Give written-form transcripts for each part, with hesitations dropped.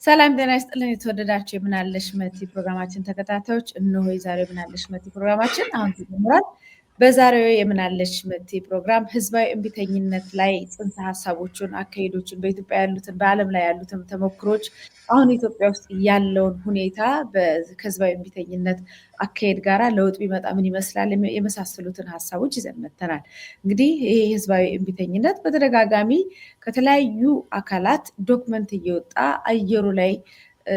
ሰላም ጤና ይስጥልን። የተወደዳችሁ የምናለሽ መቲ ፕሮግራማችን ተከታታዮች፣ እነሆ የዛሬው የምናለሽ መቲ ፕሮግራማችን አሁን ተጀምሯል። በዛሬው የምናለሽ መቲ ፕሮግራም ህዝባዊ እምቢተኝነት ላይ ጽንሰ ሀሳቦችን፣ አካሄዶችን በኢትዮጵያ ያሉትን በዓለም ላይ ያሉትን ተሞክሮች አሁን ኢትዮጵያ ውስጥ ያለውን ሁኔታ ከህዝባዊ እምቢተኝነት አካሄድ ጋራ ለውጥ ቢመጣ ምን ይመስላል የመሳሰሉትን ሀሳቦች ይዘን መጥተናል። እንግዲህ ይሄ ህዝባዊ እምቢተኝነት በተደጋጋሚ ከተለያዩ አካላት ዶክመንት እየወጣ አየሩ ላይ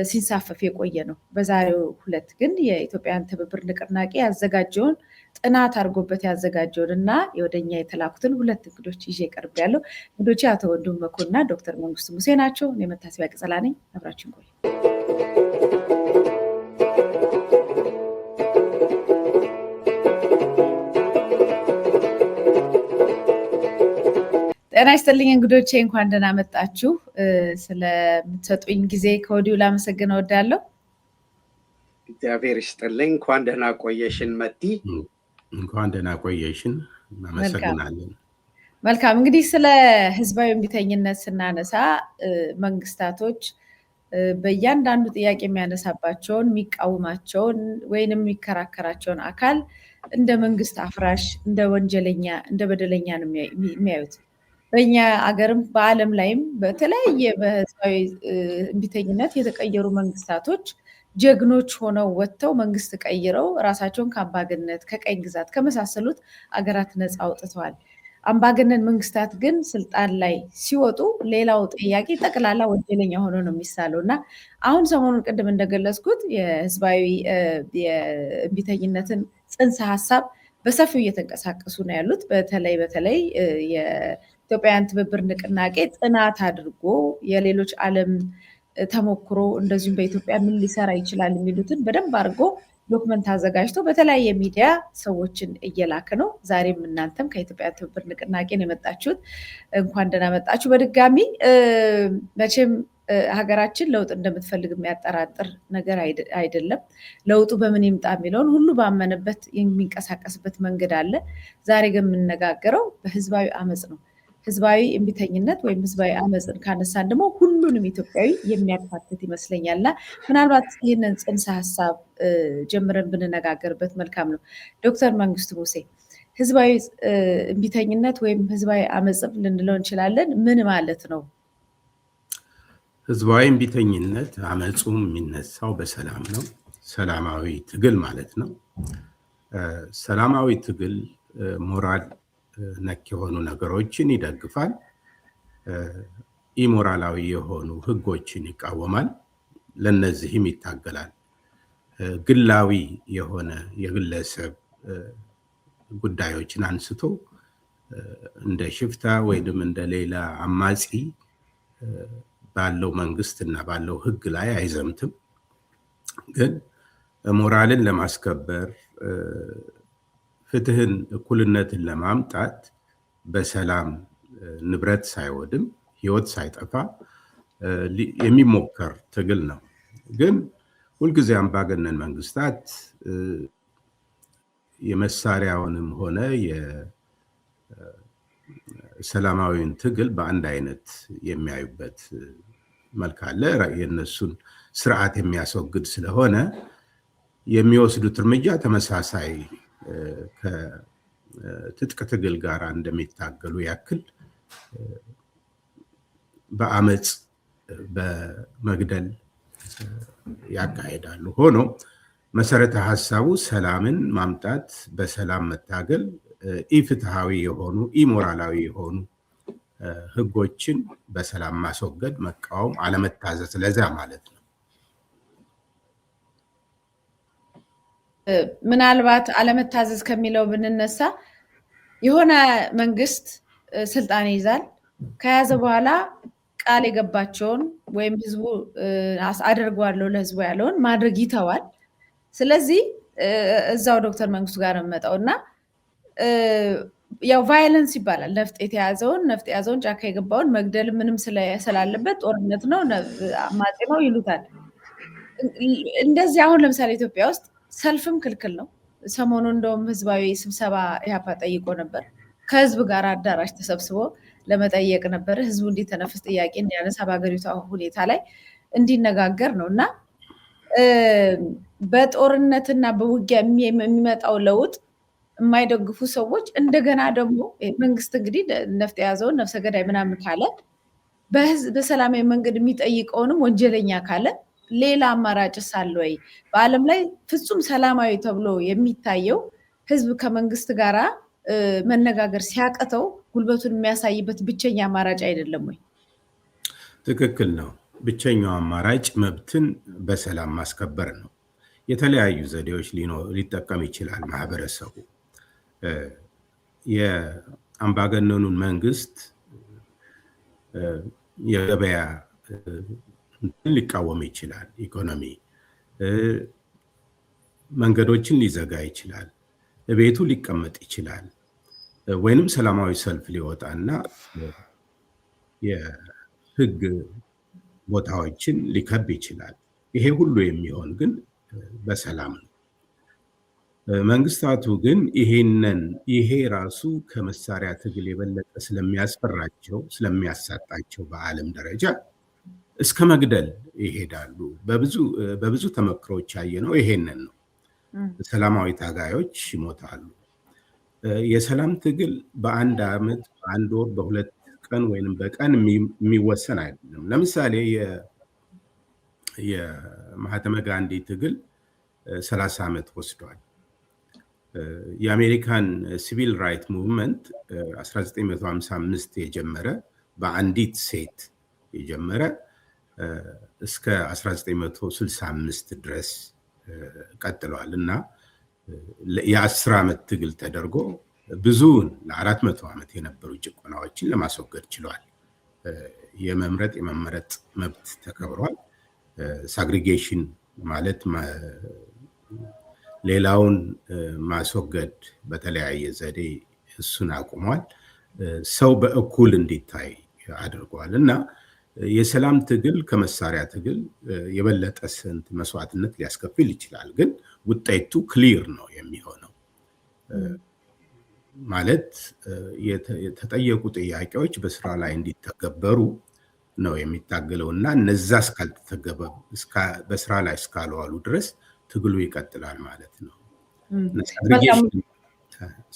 ሲንሳፈፍ የቆየ ነው። በዛሬው ሁለት ግን የኢትዮጵያን ትብብር ንቅናቄ ያዘጋጀውን ጥናት አድርጎበት ያዘጋጀውን እና ወደኛ የተላኩትን ሁለት እንግዶች ይዤ ቀርብ ያለው እንግዶች አቶ ወንድሙ መኮንንና ዶክተር መንግስቱ ሙሴ ናቸው። እኔ መታሰቢያ ቅጸላ ነኝ። አብራችን ቆዩ። ጤና ይስጥልኝ እንግዶቼ፣ እንኳን ደህና መጣችሁ። ስለምትሰጡኝ ጊዜ ከወዲሁ ላመሰግን እወዳለሁ። እግዚአብሔር ይስጥልኝ። እንኳን ደህና ቆየሽን መቲ። እንኳን ደህና ቆየሽን። እናመሰግናለን። መልካም። እንግዲህ ስለ ህዝባዊ እምቢተኝነት ስናነሳ መንግስታቶች በእያንዳንዱ ጥያቄ የሚያነሳባቸውን የሚቃወማቸውን ወይንም የሚከራከራቸውን አካል እንደ መንግስት አፍራሽ፣ እንደ ወንጀለኛ፣ እንደ በደለኛ ነው የሚያዩት። በእኛ አገርም በዓለም ላይም በተለያየ በህዝባዊ እምቢተኝነት የተቀየሩ መንግስታቶች ጀግኖች ሆነው ወጥተው መንግስት ቀይረው ራሳቸውን ከአምባገነንነት ከቀኝ ግዛት ከመሳሰሉት አገራት ነፃ አውጥተዋል። አምባገነን መንግስታት ግን ስልጣን ላይ ሲወጡ ሌላው ጥያቄ ጠቅላላ ወንጀለኛ ሆኖ ነው የሚሳለው እና አሁን ሰሞኑን ቅድም እንደገለጽኩት የህዝባዊ የእምቢተኝነትን ጽንሰ ሀሳብ በሰፊው እየተንቀሳቀሱ ነው ያሉት። በተለይ የኢትዮጵያውያን ትብብር ንቅናቄ ጥናት አድርጎ የሌሎች ዓለም ተሞክሮ እንደዚሁም በኢትዮጵያ ምን ሊሰራ ይችላል የሚሉትን በደንብ አድርጎ ዶክመንት አዘጋጅቶ በተለያየ ሚዲያ ሰዎችን እየላክ ነው። ዛሬም እናንተም ከኢትዮጵያ ትብብር ንቅናቄ ነው የመጣችሁት። እንኳን ደህና መጣችሁ በድጋሚ። መቼም ሀገራችን ለውጥ እንደምትፈልግ የሚያጠራጥር ነገር አይደለም። ለውጡ በምን ይምጣ የሚለውን ሁሉ ባመነበት የሚንቀሳቀስበት መንገድ አለ። ዛሬ ግን የምንነጋገረው በህዝባዊ አመፅ ነው። ህዝባዊ እምቢተኝነት ወይም ህዝባዊ አመፅን ካነሳን ደግሞ ሁሉንም ኢትዮጵያዊ የሚያካትት ይመስለኛል እና ምናልባት ይህንን ጽንሰ ሀሳብ ጀምረን ብንነጋገርበት መልካም ነው። ዶክተር መንግስቱ ሙሴ፣ ህዝባዊ እምቢተኝነት ወይም ህዝባዊ አመፅም ልንለው እንችላለን፣ ምን ማለት ነው? ህዝባዊ እምቢተኝነት አመፁ የሚነሳው በሰላም ነው። ሰላማዊ ትግል ማለት ነው። ሰላማዊ ትግል ሞራል ነክ የሆኑ ነገሮችን ይደግፋል። ኢሞራላዊ የሆኑ ህጎችን ይቃወማል። ለነዚህም ይታገላል። ግላዊ የሆነ የግለሰብ ጉዳዮችን አንስቶ እንደ ሽፍታ ወይም እንደ ሌላ አማጺ ባለው መንግስት እና ባለው ህግ ላይ አይዘምትም። ግን ሞራልን ለማስከበር ፍትህን፣ እኩልነትን ለማምጣት በሰላም ንብረት ሳይወድም ህይወት ሳይጠፋ የሚሞከር ትግል ነው። ግን ሁልጊዜ አምባገነን መንግስታት የመሳሪያውንም ሆነ የሰላማዊውን ትግል በአንድ አይነት የሚያዩበት መልክ አለ። የእነሱን ስርዓት የሚያስወግድ ስለሆነ የሚወስዱት እርምጃ ተመሳሳይ ከትጥቅ ትግል ጋር እንደሚታገሉ ያክል በአመፅ በመግደል ያካሄዳሉ። ሆኖ መሰረተ ሀሳቡ ሰላምን ማምጣት፣ በሰላም መታገል፣ ኢፍትሃዊ የሆኑ ኢሞራላዊ የሆኑ ህጎችን በሰላም ማስወገድ፣ መቃወም፣ አለመታዘዝ ለዛ ማለት ነው። ምናልባት አለመታዘዝ ከሚለው ብንነሳ የሆነ መንግስት ስልጣን ይይዛል። ከያዘ በኋላ ቃል የገባቸውን ወይም ህዝቡ አደርገዋለሁ ለህዝቡ ያለውን ማድረግ ይተዋል። ስለዚህ እዛው ዶክተር መንግስቱ ጋር የምመጣው እና ያው ቫይለንስ ይባላል። ነፍጥ የያዘውን ጫካ የገባውን መግደል ምንም ስላለበት ጦርነት ነው፣ አማጺ ነው ይሉታል። እንደዚህ አሁን ለምሳሌ ኢትዮጵያ ውስጥ ሰልፍም ክልክል ነው። ሰሞኑን እንደውም ህዝባዊ ስብሰባ ኢህአፓ ጠይቆ ነበር። ከህዝብ ጋር አዳራሽ ተሰብስቦ ለመጠየቅ ነበር ህዝቡ እንዲተነፍስ ጥያቄ እንዲያነሳ በሀገሪቷ ሁኔታ ላይ እንዲነጋገር ነውና በጦርነትና በውጊያ የሚመጣው ለውጥ የማይደግፉ ሰዎች እንደገና ደግሞ መንግስት እንግዲህ ነፍጥ የያዘውን ነፍሰ ገዳይ ምናምን ካለ በሰላማዊ መንገድ የሚጠይቀውንም ወንጀለኛ ካለ ሌላ አማራጭስ አለ ወይ? በዓለም ላይ ፍጹም ሰላማዊ ተብሎ የሚታየው ህዝብ ከመንግስት ጋራ መነጋገር ሲያቅተው ጉልበቱን የሚያሳይበት ብቸኛ አማራጭ አይደለም ወይ? ትክክል ነው። ብቸኛው አማራጭ መብትን በሰላም ማስከበር ነው። የተለያዩ ዘዴዎች ሊጠቀም ይችላል ማህበረሰቡ። የአምባገነኑን መንግስት የገበያ ሊቃወም ይችላል። ኢኮኖሚ መንገዶችን ሊዘጋ ይችላል። ቤቱ ሊቀመጥ ይችላል። ወይንም ሰላማዊ ሰልፍ ሊወጣና የህግ ቦታዎችን ሊከብ ይችላል። ይሄ ሁሉ የሚሆን ግን በሰላም ነው። መንግስታቱ ግን ይሄ ራሱ ከመሳሪያ ትግል የበለጠ ስለሚያስፈራቸው ስለሚያሳጣቸው በዓለም ደረጃ እስከ መግደል ይሄዳሉ። በብዙ ተመክሮች ያየነው ይሄንን ነው። ሰላማዊ ታጋዮች ይሞታሉ። የሰላም ትግል በአንድ ዓመት፣ በአንድ ወር፣ በሁለት ቀን ወይንም በቀን የሚወሰን አይደለም። ለምሳሌ የማህተመ ጋንዲ ትግል 30 ዓመት ወስዷል። የአሜሪካን ሲቪል ራይት ሙቭመንት 1955 የጀመረ በአንዲት ሴት የጀመረ እስከ 1965 ድረስ ቀጥሏል እና የ10 ዓመት ትግል ተደርጎ ብዙውን ለ400 ዓመት የነበሩ ጭቆናዎችን ለማስወገድ ችሏል። የመምረጥ የመመረጥ መብት ተከብሯል። ሳግሪጌሽን ማለት ሌላውን ማስወገድ በተለያየ ዘዴ እሱን አቁሟል። ሰው በእኩል እንዲታይ አድርጓል እና የሰላም ትግል ከመሳሪያ ትግል የበለጠ ስንት መስዋዕትነት ሊያስከፍል ይችላል፣ ግን ውጤቱ ክሊር ነው የሚሆነው። ማለት የተጠየቁ ጥያቄዎች በስራ ላይ እንዲተገበሩ ነው የሚታገለው እና እነዛ በስራ ላይ እስካልዋሉ ድረስ ትግሉ ይቀጥላል ማለት ነው።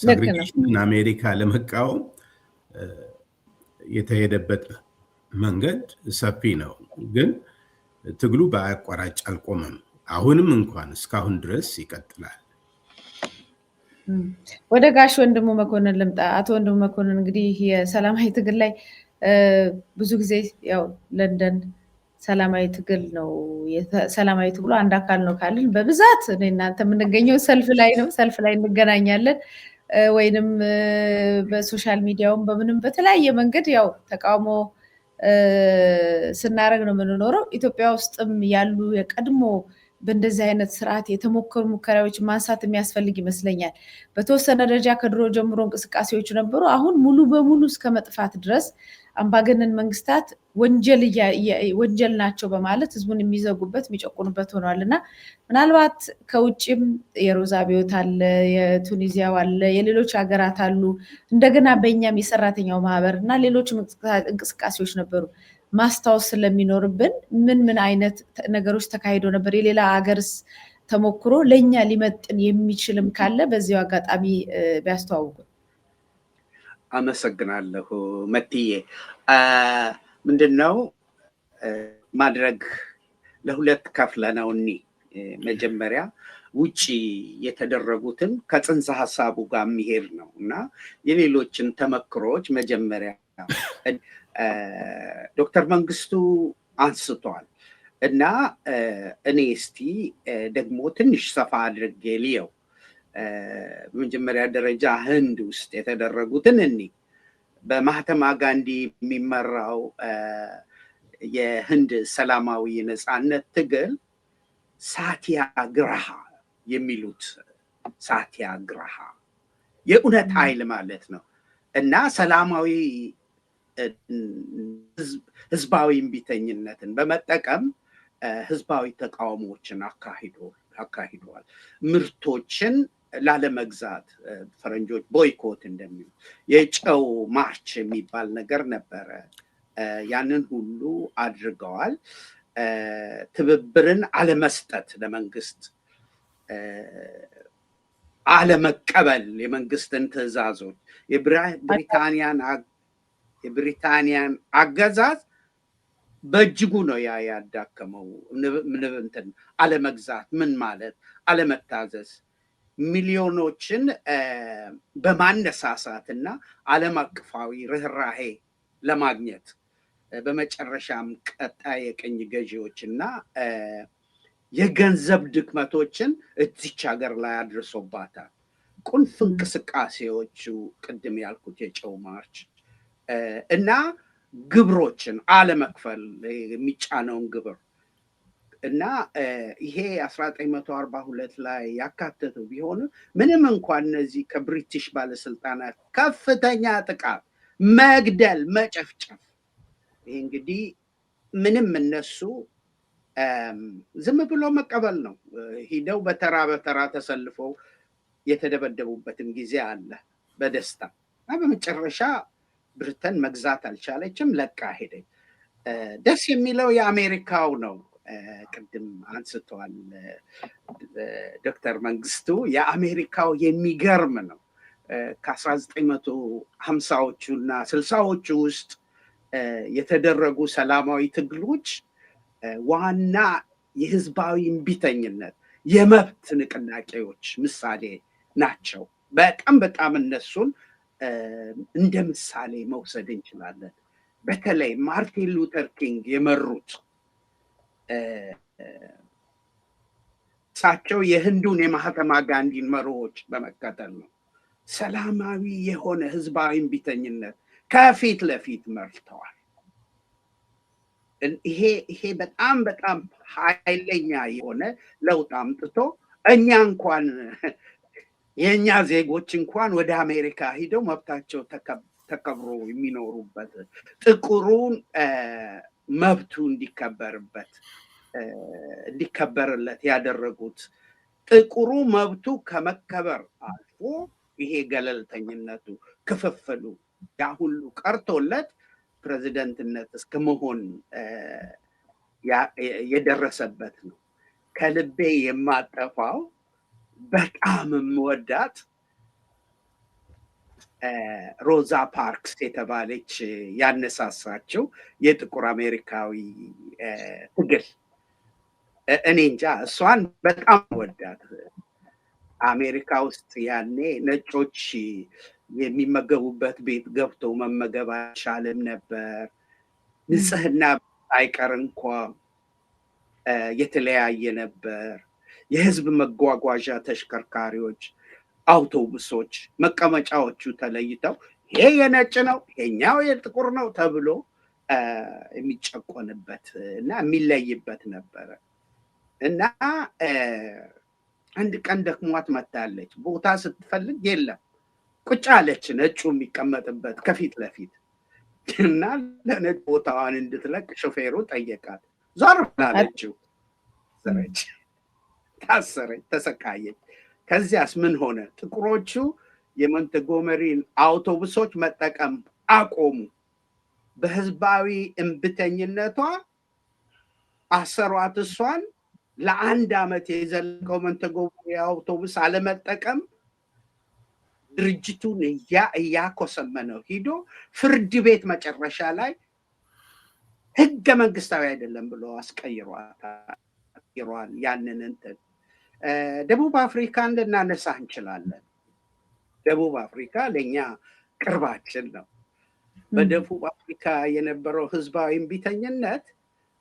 ሳግሪጌሽንን አሜሪካ ለመቃወም የተሄደበት መንገድ ሰፊ ነው፣ ግን ትግሉ በአቋራጭ አልቆመም። አሁንም እንኳን እስካሁን ድረስ ይቀጥላል። ወደ ጋሽ ወንድሙ መኮንን ልምጣ። አቶ ወንድሙ መኮንን እንግዲህ የሰላማዊ ትግል ላይ ብዙ ጊዜ ያው ለንደን ሰላማዊ ትግል ነው፣ ሰላማዊ ትግሉ አንድ አካል ነው ካልን በብዛት እኔ እናንተ የምንገኘው ሰልፍ ላይ ነው። ሰልፍ ላይ እንገናኛለን ወይንም በሶሻል ሚዲያውም በምንም በተለያየ መንገድ ያው ተቃውሞ ስናደርግ ነው የምንኖረው። ኢትዮጵያ ውስጥም ያሉ የቀድሞ በእንደዚህ አይነት ስርዓት የተሞከሩ ሙከራዎች ማንሳት የሚያስፈልግ ይመስለኛል። በተወሰነ ደረጃ ከድሮ ጀምሮ እንቅስቃሴዎች ነበሩ። አሁን ሙሉ በሙሉ እስከ መጥፋት ድረስ አምባገነን መንግስታት ወንጀል ናቸው በማለት ህዝቡን የሚዘጉበት የሚጨቁኑበት ሆኗል እና ምናልባት ከውጭም የሮዛ አብዮት አለ፣ የቱኒዚያው አለ፣ የሌሎች ሀገራት አሉ። እንደገና በእኛም የሰራተኛው ማህበር እና ሌሎችም እንቅስቃሴዎች ነበሩ። ማስታወስ ስለሚኖርብን ምን አይነት ነገሮች ተካሂዶ ነበር፣ የሌላ ሀገርስ ተሞክሮ ለእኛ ሊመጥን የሚችልም ካለ በዚያው አጋጣሚ ቢያስተዋውቁ። አመሰግናለሁ መትዬ። ምንድነው ማድረግ ለሁለት ከፍለነው መጀመሪያ ውጪ የተደረጉትን ከጽንሰ ሀሳቡ ጋር የሚሄድ ነው እና የሌሎችን ተመክሮች መጀመሪያ ዶክተር መንግስቱ አንስቷል እና እኔ እስቲ ደግሞ ትንሽ ሰፋ አድርጌ ልየው። በመጀመሪያ ደረጃ ህንድ ውስጥ የተደረጉትን በማህተማ ጋንዲ የሚመራው የህንድ ሰላማዊ ነፃነት ትግል ሳቲያግራሃ የሚሉት ሳቲያግራሃ የእውነት ኃይል ማለት ነው እና ሰላማዊ ህዝባዊ እምቢተኝነትን በመጠቀም ህዝባዊ ተቃውሞዎችን አካሂደዋል። ምርቶችን ላለመግዛት ፈረንጆች ቦይኮት እንደሚሉ የጨው ማርች የሚባል ነገር ነበረ። ያንን ሁሉ አድርገዋል። ትብብርን አለመስጠት፣ ለመንግስት አለመቀበል የመንግስትን ትዕዛዞች የብሪታንያን አገዛዝ በእጅጉ ነው ያዳከመው። እንትን አለመግዛት ምን ማለት አለመታዘዝ፣ ሚሊዮኖችን በማነሳሳትና ዓለም አቀፋዊ ርኅራሄ ለማግኘት በመጨረሻም ቀጣይ የቅኝ ገዢዎችና የገንዘብ ድክመቶችን እዚች ሀገር ላይ አድርሶባታል። ቁልፍ እንቅስቃሴዎቹ ቅድም ያልኩት የጨው ማርች እና ግብሮችን አለመክፈል የሚጫነውን ግብር እና ይሄ 1942 ላይ ያካተተው ቢሆንም ምንም እንኳን እነዚህ ከብሪቲሽ ባለስልጣናት ከፍተኛ ጥቃት፣ መግደል፣ መጨፍጨፍ ይሄ እንግዲህ ምንም እነሱ ዝም ብሎ መቀበል ነው። ሂደው በተራ በተራ ተሰልፈው የተደበደቡበትም ጊዜ አለ በደስታ እና በመጨረሻ ብሪተን መግዛት አልቻለችም፣ ለቃ ሄደች። ደስ የሚለው የአሜሪካው ነው። ቅድም አንስተዋል ዶክተር መንግስቱ። የአሜሪካው የሚገርም ነው። ከ1950ዎቹ እና 60ዎቹ ውስጥ የተደረጉ ሰላማዊ ትግሎች ዋና የህዝባዊ እምቢተኝነት የመብት ንቅናቄዎች ምሳሌ ናቸው። በጣም በጣም እነሱን እንደ ምሳሌ መውሰድ እንችላለን። በተለይ ማርቲን ሉተር ኪንግ የመሩት እሳቸው የህንዱን የማህተማ ጋንዲን መርሆች በመከተል ነው ሰላማዊ የሆነ ህዝባዊ እምቢተኝነት ከፊት ለፊት መርተዋል። ይሄ በጣም በጣም ኃይለኛ የሆነ ለውጥ አምጥቶ እኛ እንኳን የእኛ ዜጎች እንኳን ወደ አሜሪካ ሂደው መብታቸው ተከብሮ የሚኖሩበት፣ ጥቁሩን መብቱ እንዲከበርለት ያደረጉት፣ ጥቁሩ መብቱ ከመከበር አልፎ ይሄ ገለልተኝነቱ፣ ክፍፍሉ ያ ሁሉ ቀርቶለት ፕሬዚደንትነት እስከ መሆን የደረሰበት ነው። ከልቤ የማጠፋው በጣም የምወዳት ሮዛ ፓርክስ የተባለች ያነሳሳችው የጥቁር አሜሪካዊ ትግል እኔ እንጃ እሷን በጣም ወዳት። አሜሪካ ውስጥ ያኔ ነጮች የሚመገቡበት ቤት ገብቶ መመገብ አይቻልም ነበር። ንጽህና አይቀር እንኳ የተለያየ ነበር። የህዝብ መጓጓዣ ተሽከርካሪዎች፣ አውቶቡሶች መቀመጫዎቹ ተለይተው ይሄ የነጭ ነው ይሄኛው የጥቁር ነው ተብሎ የሚጨቆንበት እና የሚለይበት ነበረ። እና አንድ ቀን ደክሟት መታለች። ቦታ ስትፈልግ የለም፣ ቁጭ አለች ነጩ የሚቀመጥበት ከፊት ለፊት እና ለነጭ ቦታዋን እንድትለቅ ሾፌሩ ጠየቃት። ዞር ብላለችው፣ ታሰረች፣ ተሰቃየች። ከዚያስ ምን ሆነ? ጥቁሮቹ የሞንትጎመሪን አውቶቡሶች መጠቀም አቆሙ። በህዝባዊ እምብተኝነቷ አሰሯት። እሷን ለአንድ ዓመት የዘለቀው ሞንትጎመሪ አውቶቡስ አለመጠቀም ድርጅቱን እያኮሰመነው ሂዶ ፍርድ ቤት መጨረሻ ላይ ህገ መንግስታዊ አይደለም ብሎ አስቀይሯል። ያንን እንትን ደቡብ አፍሪካን ልናነሳ እንችላለን። ደቡብ አፍሪካ ለእኛ ቅርባችን ነው። በደቡብ አፍሪካ የነበረው ህዝባዊ እምቢተኝነት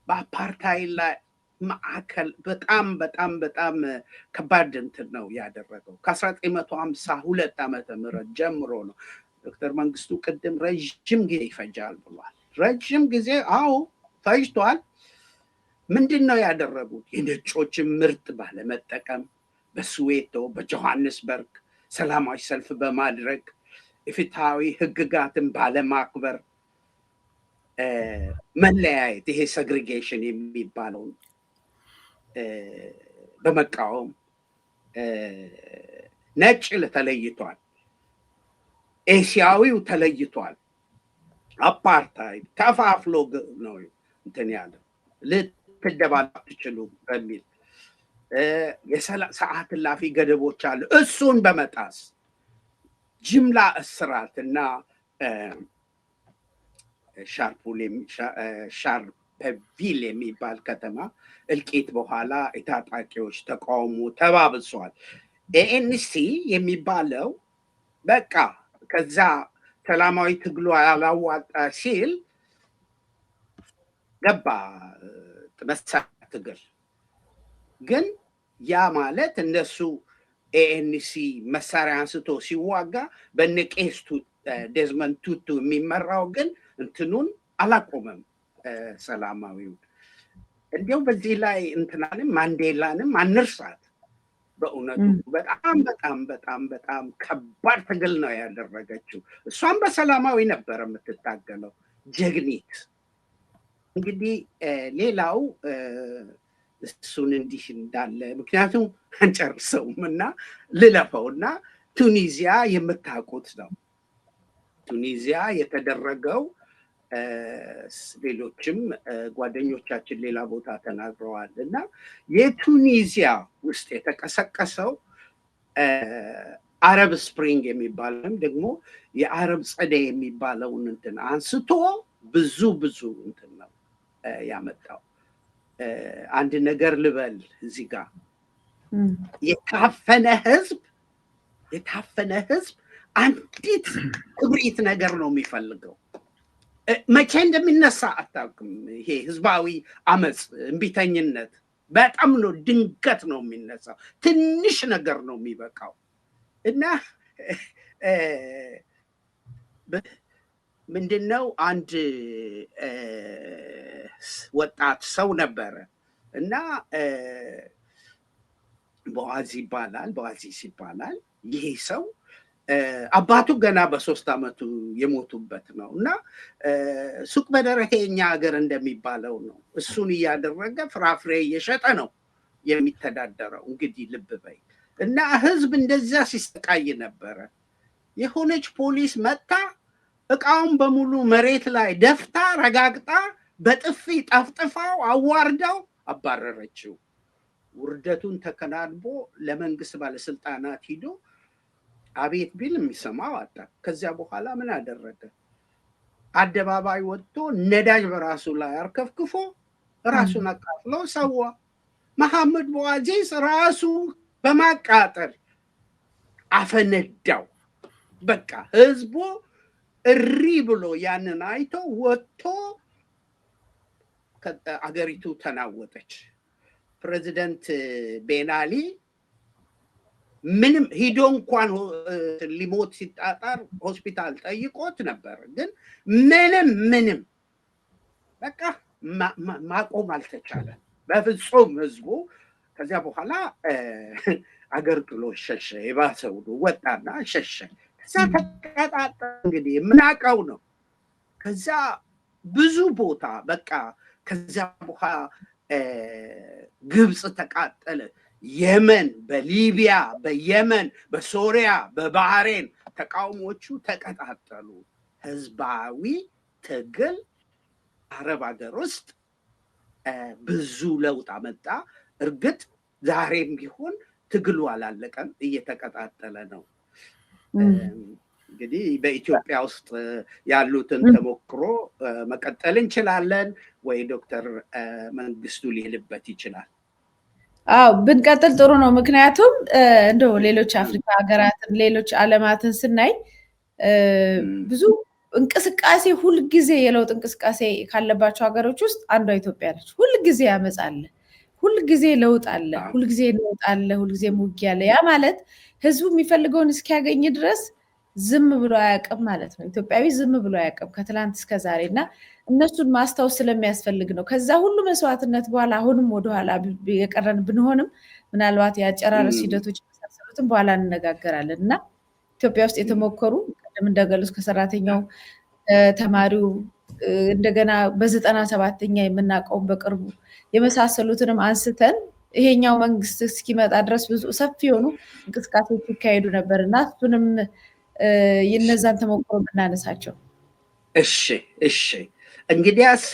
በአፓርታይድ ላይ ማዕከል በጣም በጣም በጣም ከባድ እንትን ነው ያደረገው። ከ1952 ዓመተ ምህረት ጀምሮ ነው። ዶክተር መንግስቱ ቅድም ረዥም ጊዜ ይፈጃል ብሏል። ረዥም ጊዜ ፈጅቷል። ምንድን ነው ያደረጉት? የነጮችን ምርት ባለመጠቀም፣ በስዌቶ በጆሃንስበርግ ሰላማዊ ሰልፍ በማድረግ፣ የፍትሃዊ ህግጋትን ባለማክበር፣ መለያየት ይሄ ሴግሪጌሽን የሚባለውን በመቃወም ነጭ ተለይቷል፣ ኤሲያዊው ተለይቷል። አፓርታይድ ከፋፍሎ ነው እንትን ያለው ልትደባሉ አትችሉም በሚል የሰዓት እላፊ ገደቦች አሉ። እሱን በመጣስ ጅምላ እስራት እና ሻርፐቪል የሚባል ከተማ እልቂት በኋላ የታጣቂዎች ተቃውሞ ተባብሷል። ኤኤንሲ የሚባለው በቃ ከዛ ሰላማዊ ትግሉ ያላዋጣ ሲል ገባ መሳሪያ ትግል። ግን ያ ማለት እነሱ ኤኤንሲ መሳሪያ አንስቶ ሲዋጋ በነቄስ ዴዝመንድ ቱቱ የሚመራው ግን እንትኑን አላቆመም ሰላማዊውን። እንዲያው በዚህ ላይ እንትናንም ማንዴላንም አንርሳት። በእውነቱ በጣም በጣም በጣም በጣም ከባድ ትግል ነው ያደረገችው። እሷም በሰላማዊ ነበር የምትታገለው። ጀግኒት። እንግዲህ ሌላው እሱን እንዲህ እንዳለ ምክንያቱም አንጨርሰውም እና ልለፈው እና ቱኒዚያ የምታውቁት ነው። ቱኒዚያ የተደረገው ሌሎችም ጓደኞቻችን ሌላ ቦታ ተናግረዋል እና የቱኒዚያ ውስጥ የተቀሰቀሰው አረብ ስፕሪንግ የሚባለውም ደግሞ የአረብ ጸደይ የሚባለውን እንትን አንስቶ ብዙ እንትን ነው ያመጣው። አንድ ነገር ልበል እዚህ ጋር የታፈነ ህዝብ አንዲት ክብሪት ነገር ነው የሚፈልገው። መቼ እንደሚነሳ አታውቅም። ይሄ ህዝባዊ አመፅ፣ እምቢተኝነት በጣም ነው ድንገት ነው የሚነሳው። ትንሽ ነገር ነው የሚበቃው እና ምንድነው አንድ ወጣት ሰው ነበረ እና በዋዚስ ይባላል። ይሄ ሰው አባቱ ገና በ3 ዓመቱ የሞቱበት ነው እና ሱቅ በደረቴ እኛ ሀገር እንደሚባለው ነው። እሱን እያደረገ ፍራፍሬ እየሸጠ ነው የሚተዳደረው። እንግዲህ ልብ በይ። እና ህዝብ እንደዛ ሲሰቃይ ነበረ። የሆነች ፖሊስ መጣ እቃውን በሙሉ መሬት ላይ ደፍታ ረጋግጣ በጥፊ ጠፍጥፋው አዋርዳው አባረረችው። ውርደቱን ተከናንቦ ለመንግስት ባለስልጣናት ሂዶ አቤት ቢል የሚሰማው አጣ። ከዚያ በኋላ ምን አደረገ? አደባባይ ወጥቶ ነዳጅ በራሱ ላይ አርከፍክፎ ራሱን አቃጥሎ ሰዋ። መሐመድ በዋዚስ ራሱ በማቃጠል አፈነዳው። በቃ ህዝቡ እሪ ብሎ ያንን አይቶ ወጥቶ አገሪቱ ተናወጠች። ፕሬዚደንት ቤናሊ ምንም ሂዶ እንኳን ሊሞት ሲጣጣር ሆስፒታል ጠይቆት ነበር። ግን ምንም በቃ ማቆም አልተቻለም በፍጹም ህዝቡ። ከዚያ በኋላ አገር ጥሎ ሸሸ። የባሰው ወጣና ሸሸ። ከዛ ተቀጣጣ። እንግዲህ የምናውቀው ነው። ከዛ ብዙ ቦታ በቃ ከዚያ በኋላ ግብፅ ተቃጠለ። የመን፣ በሊቢያ፣ በየመን፣ በሶሪያ፣ በባህሬን ተቃውሞቹ ተቀጣጠሉ። ህዝባዊ ትግል አረብ ሀገር ውስጥ ብዙ ለውጥ አመጣ። እርግጥ ዛሬም ቢሆን ትግሉ አላለቀም፣ እየተቀጣጠለ ነው። እንግዲህ በኢትዮጵያ ውስጥ ያሉትን ተሞክሮ መቀጠል እንችላለን ወይ ዶክተር መንግስቱ ሊልበት ይችላል? አዎ ብንቀጥል ጥሩ ነው። ምክንያቱም እንደው ሌሎች አፍሪካ ሀገራትን ሌሎች ዓለማትን ስናይ ብዙ እንቅስቃሴ ሁልጊዜ የለውጥ እንቅስቃሴ ካለባቸው ሀገሮች ውስጥ አንዷ ኢትዮጵያ ነች። ሁልጊዜ ያመጻለ፣ ሁልጊዜ ለውጥ አለ፣ ሁልጊዜ ለውጥ አለ፣ ሁልጊዜ ውጊያ አለ። ያ ማለት ህዝቡ የሚፈልገውን እስኪያገኝ ድረስ ዝም ብሎ አያውቅም ማለት ነው። ኢትዮጵያዊ ዝም ብሎ አያውቅም ከትላንት እስከ ዛሬ እና እነሱን ማስታወስ ስለሚያስፈልግ ነው። ከዛ ሁሉ መስዋዕትነት በኋላ አሁንም ወደኋላ የቀረን ብንሆንም ምናልባት የአጨራረስ ሂደቶች የመሳሰሉትን በኋላ እንነጋገራለን እና ኢትዮጵያ ውስጥ የተሞከሩ ቅድም እንደገለጽ ከሰራተኛው ተማሪው እንደገና በ97ኛ የምናውቀውን በቅርቡ የመሳሰሉትንም አንስተን ይሄኛው መንግስት እስኪመጣ ድረስ ብዙ ሰፊ የሆኑ እንቅስቃሴዎች ይካሄዱ ነበር እና እሱንም የነዛን ተሞክሮ ብናነሳቸው። እሺ እንግዲያስ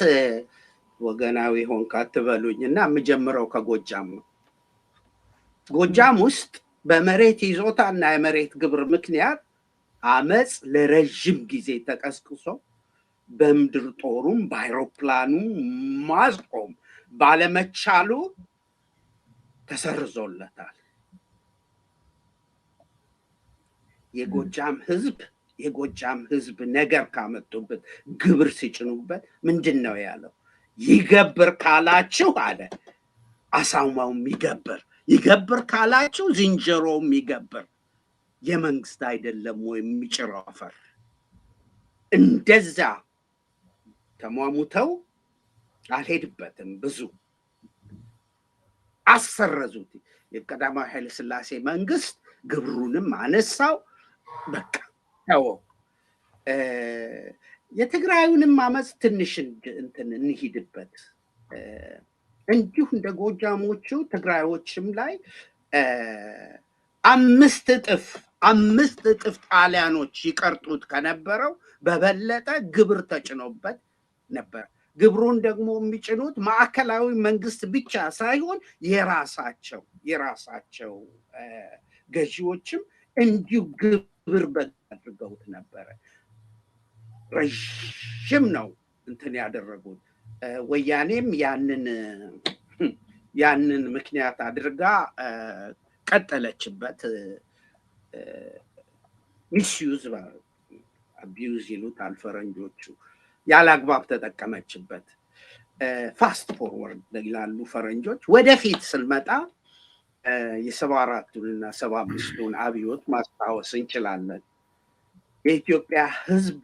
ወገናዊ ሆንክ አትበሉኝ እና የምጀምረው ከጎጃም ነው። ጎጃም ውስጥ በመሬት ይዞታና የመሬት ግብር ምክንያት አመፅ ለረጅም ጊዜ ተቀስቅሶ በምድር ጦሩም በአይሮፕላኑም ማስቆም ባለመቻሉ ተሰርዞለታል። የጎጃም ህዝብ ነገር ካመጡበት ግብር ሲጭኑበት ምንድን ነው ያለው? ይገብር ካላችሁ አለ አሳማውም ይገብር ካላችሁ ዝንጀሮውም ይገብር፣ የመንግስት አይደለም ወይ የሚጭረው አፈር። እንደዛ ተሟሙተው አልሄድበትም፣ ብዙ አሰረዙት። የቀዳማዊ ኃይለ ሥላሴ መንግስት ግብሩንም አነሳው። በቃ ተወው። የትግራዩንም አመፅ ትንሽ እንትን እንሂድበት። እንዲሁ እንደ ጎጃሞቹ ትግራዮችም ላይ 5 እጥፍ ጣሊያኖች ይቀርጡት ከነበረው በበለጠ ግብር ተጭኖበት ነበር። ግብሩን ደግሞ የሚጭኑት ማዕከላዊ መንግስት ብቻ ሳይሆን የራሳቸው ገዢዎችም እንዲሁ ግብር አድርገውት ነበረ። ረዥም ነው እንትን ያደረጉት። ወያኔም ያንን ምክንያት አድርጋ ቀጠለችበት። ሚስዩዝ አቢዩዝ ይሉታል ፈረንጆቹ። ያለ አግባብ ተጠቀመችበት። ፋስት ፎርወርድ ይላሉ ፈረንጆች። ወደፊት ስንመጣ የ74ቱንና 75ቱን አብዮት ማስታወስ እንችላለን። የኢትዮጵያ ህዝብ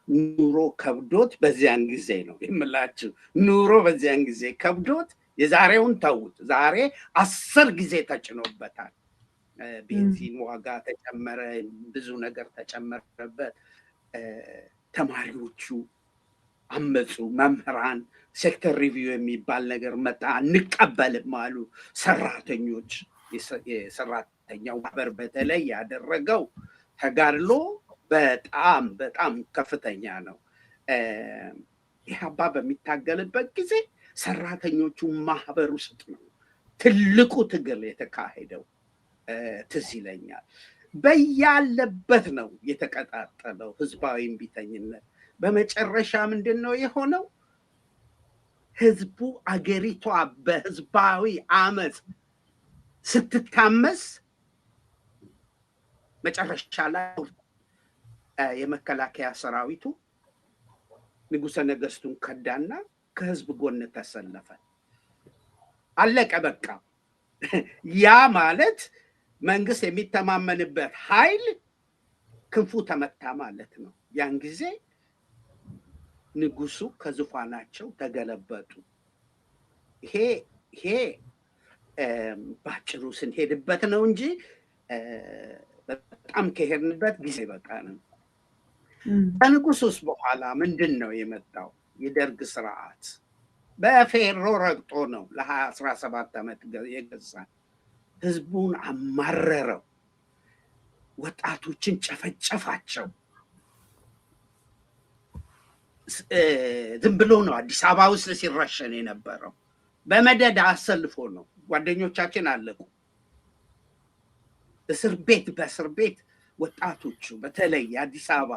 ኑሮ ከብዶት በዚያን ጊዜ ነው የምላችሁ። ኑሮ በዚያን ጊዜ ከብዶት የዛሬውን ተውት። ዛሬ 10 ጊዜ ተጭኖበታል። ቤንዚን ዋጋ ተጨመረ፣ ብዙ ነገር ተጨመረበት። ተማሪዎቹ አመፁ። መምህራን ሴክተር ሪቪው የሚባል ነገር መጣ፣ እንቀበልም አሉ። ሰራተኞች፣ የሰራተኛው ማህበር በተለይ ያደረገው ተጋድሎ በጣም በጣም ከፍተኛ ነው። ኢህአፓ በሚታገልበት ጊዜ ሰራተኞቹ ማህበር ውስጥ ነው ትልቁ ትግል የተካሄደው። ትዝ ይለኛል። በያለበት ነው የተቀጣጠለው ህዝባዊ እምቢተኝነት። በመጨረሻ ምንድን ነው የሆነው? ህዝቡ አገሪቷ በህዝባዊ አመፅ ስትታመስ መጨረሻ ላይ የመከላከያ ሰራዊቱ ንጉሠ ነገስቱን ከዳና ከህዝብ ጎን ተሰለፈ። አለቀ በቃ። ያ ማለት መንግስት የሚተማመንበት ኃይል ክንፉ ተመታ ማለት ነው። ያን ጊዜ ንጉሱ ከዙፋናቸው ተገለበጡ። ይሄ ባጭሩ ስንሄድበት ነው እንጂ በጣም ከሄድንበት ጊዜ በቃ ነው። ከንጉሱስ በኋላ ምንድን ነው የመጣው? የደርግ ስርዓት በፌሮ ረግጦ ነው ለ17 ዓመት የገዛን። ህዝቡን አማረረው፣ ወጣቶችን ጨፈጨፋቸው። ዝም ብሎ ነው አዲስ አበባ ውስጥ ሲረሸን የነበረው። በመደዳ አሰልፎ ነው። ጓደኞቻችን አለቁ። በእስር ቤት ወጣቶቹ በተለይ የአዲስ አበባ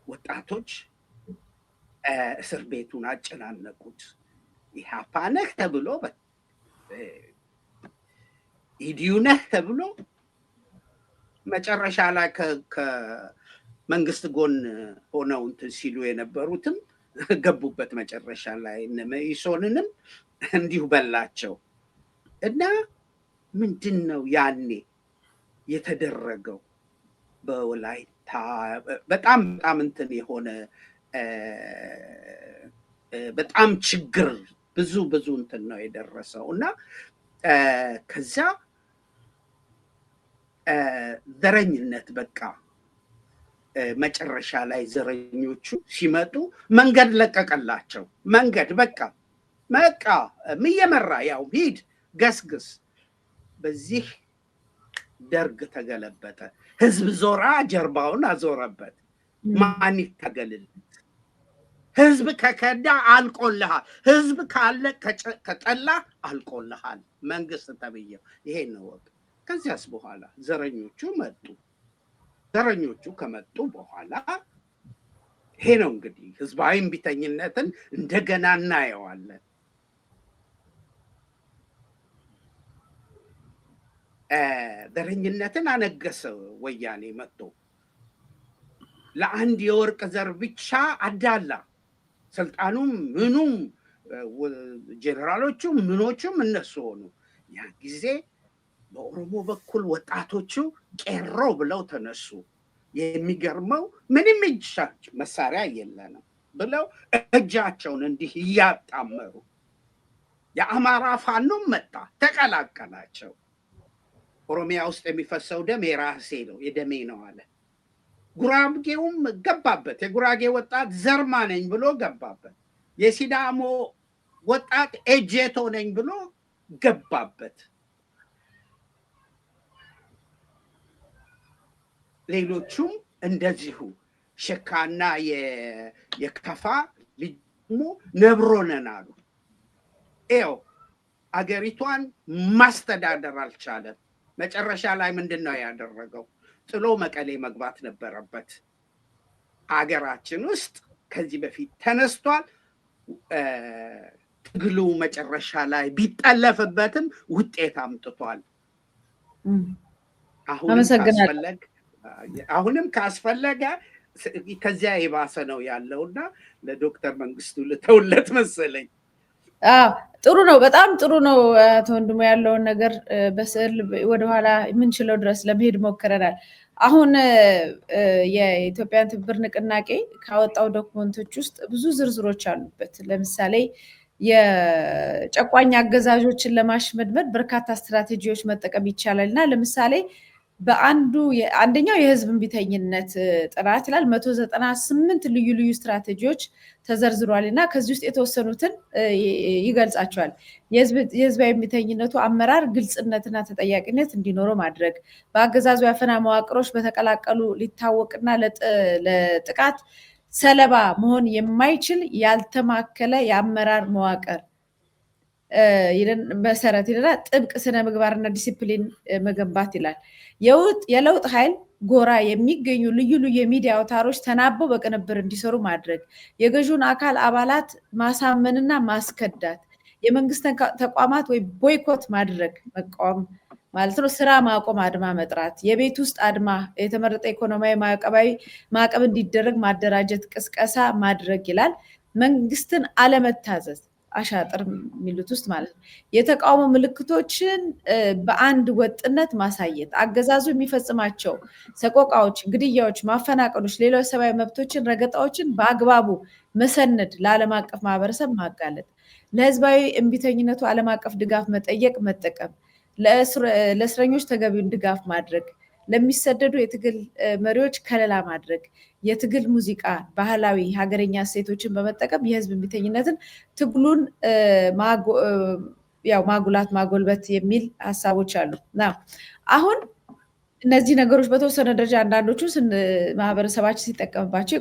ወጣቶች እስር ቤቱን አጨናነቁት። ኢህአፓ ነህ ተብሎ ኢዲዩ ነህ ተብሎ መጨረሻ ላይ ከመንግስት ጎን ሆነው እንትን ሲሉ የነበሩትም ገቡበት። መጨረሻ ላይ እነ መኢሶንንም እንዲሁ በላቸው። እና ምንድን ነው ያኔ የተደረገው? በወላይታ በጣም እንትን የሆነ በጣም ችግር ብዙ እንትን ነው የደረሰው። እና ከዛ ዘረኝነት በቃ መጨረሻ ላይ ዘረኞቹ ሲመጡ መንገድ ለቀቀላቸው። መንገድ በቃ እየመራ ያው ሂድ ገስግስ። በዚህ ደርግ ተገለበጠ። ህዝብ ዞራ ጀርባውን አዞረበት። ማን ይታገልለት? ህዝብ ከከዳ አልቆልሃል። ህዝብ ካለ ከጠላ አልቆልሃል። መንግስት ተብዬው ይሄን ነው ወቅ። ከዚያስ በኋላ ዘረኞቹ መጡ። ዘረኞቹ ከመጡ በኋላ ይሄ ነው እንግዲህ ህዝባዊ እምቢተኝነትን እንደገና እናየዋለን። ዘረኝነትን አነገሰ ወያኔ መጥቶ ለአንድ የወርቅ ዘር ብቻ አዳላ። ስልጣኑም ምኑም ጄኔራሎቹም ምኖቹም እነሱ ሆኑ። ያ ጊዜ በኦሮሞ በኩል ወጣቶቹ ቄሮ ብለው ተነሱ። የሚገርመው ምንም እጅ መሳሪያ የለንም ብለው እጃቸውን እንዲህ እያጣመሩ የአማራ ፋኖም መጣ ተቀላቀላቸው። ኦሮሚያ ውስጥ የሚፈሰው ደም የራሴ ነው የደሜ ነው አለ። ጉራጌውም ገባበት። የጉራጌ ወጣት ዘርማ ነኝ ብሎ ገባበት። የሲዳሞ ወጣት ኤጄቶ ነኝ ብሎ ገባበት። ሌሎቹም እንደዚሁ ሸካና የከፋ ልጅሞ ነብሮነን አሉ። ይኸው አገሪቷን ማስተዳደር አልቻለም። መጨረሻ ላይ ምንድን ነው ያደረገው? ጥሎ መቀሌ መግባት ነበረበት። አገራችን ውስጥ ከዚህ በፊት ተነስቷል። ትግሉ መጨረሻ ላይ ቢጠለፍበትም ውጤት አምጥቷል። አሁንም ካስፈለገ ከዚያ የባሰ ነው ያለውና ለዶክተር መንግስቱ ልተውለት መሰለኝ። ጥሩ ነው፣ በጣም ጥሩ ነው። አቶ ወንድሙ ያለውን ነገር በስዕል ወደኋላ የምንችለው ድረስ ለመሄድ ሞክረናል። አሁን የኢትዮጵያን ትብብር ንቅናቄ ካወጣው ዶክመንቶች ውስጥ ብዙ ዝርዝሮች አሉበት። ለምሳሌ የጨቋኝ አገዛዦችን ለማሽመድመድ በርካታ ስትራቴጂዎች መጠቀም ይቻላል እና ለምሳሌ አንደኛው የህዝብ እምቢተኝነት ጥናት ይላል 198 ልዩ ልዩ ስትራቴጂዎች ተዘርዝሯል እና ከዚህ ውስጥ የተወሰኑትን ይገልጻቸዋል። የህዝባዊ እምቢተኝነቱ አመራር ግልጽነትና ተጠያቂነት እንዲኖረው ማድረግ፣ በአገዛዙ ያፈና መዋቅሮች በተቀላቀሉ ሊታወቅና ለጥቃት ሰለባ መሆን የማይችል ያልተማከለ የአመራር መዋቅር መሰረት ይላል። ጥብቅ ስነ ምግባርና ዲሲፕሊን መገንባት ይላል። የለውጥ ኃይል ጎራ የሚገኙ ልዩ ልዩ የሚዲያ አውታሮች ተናበው በቅንብር እንዲሰሩ ማድረግ፣ የገዢውን አካል አባላት ማሳመንና ማስከዳት፣ የመንግስት ተቋማት ወይ ቦይኮት ማድረግ መቃወም ማለት ነው። ስራ ማቆም አድማ መጥራት፣ የቤት ውስጥ አድማ፣ የተመረጠ ኢኮኖሚያዊ ማዕቀብ እንዲደረግ ማደራጀት፣ ቅስቀሳ ማድረግ ይላል። መንግስትን አለመታዘዝ አሻጥር የሚሉት ውስጥ ማለት ነው። የተቃውሞ ምልክቶችን በአንድ ወጥነት ማሳየት፣ አገዛዙ የሚፈጽማቸው ሰቆቃዎች፣ ግድያዎች፣ ማፈናቀሎች፣ ሌሎች ሰብአዊ መብቶችን ረገጣዎችን በአግባቡ መሰነድ፣ ለዓለም አቀፍ ማህበረሰብ ማጋለጥ፣ ለህዝባዊ እምቢተኝነቱ ዓለም አቀፍ ድጋፍ መጠየቅ መጠቀም፣ ለእስረኞች ተገቢውን ድጋፍ ማድረግ፣ ለሚሰደዱ የትግል መሪዎች ከለላ ማድረግ፣ የትግል ሙዚቃ፣ ባህላዊ ሀገረኛ እሴቶችን በመጠቀም የህዝብ እምቢተኝነትን ትግሉን ማጉላት ማጎልበት የሚል ሀሳቦች አሉ። አሁን እነዚህ ነገሮች በተወሰነ ደረጃ አንዳንዶቹ ማህበረሰባችን ሲጠቀምባቸው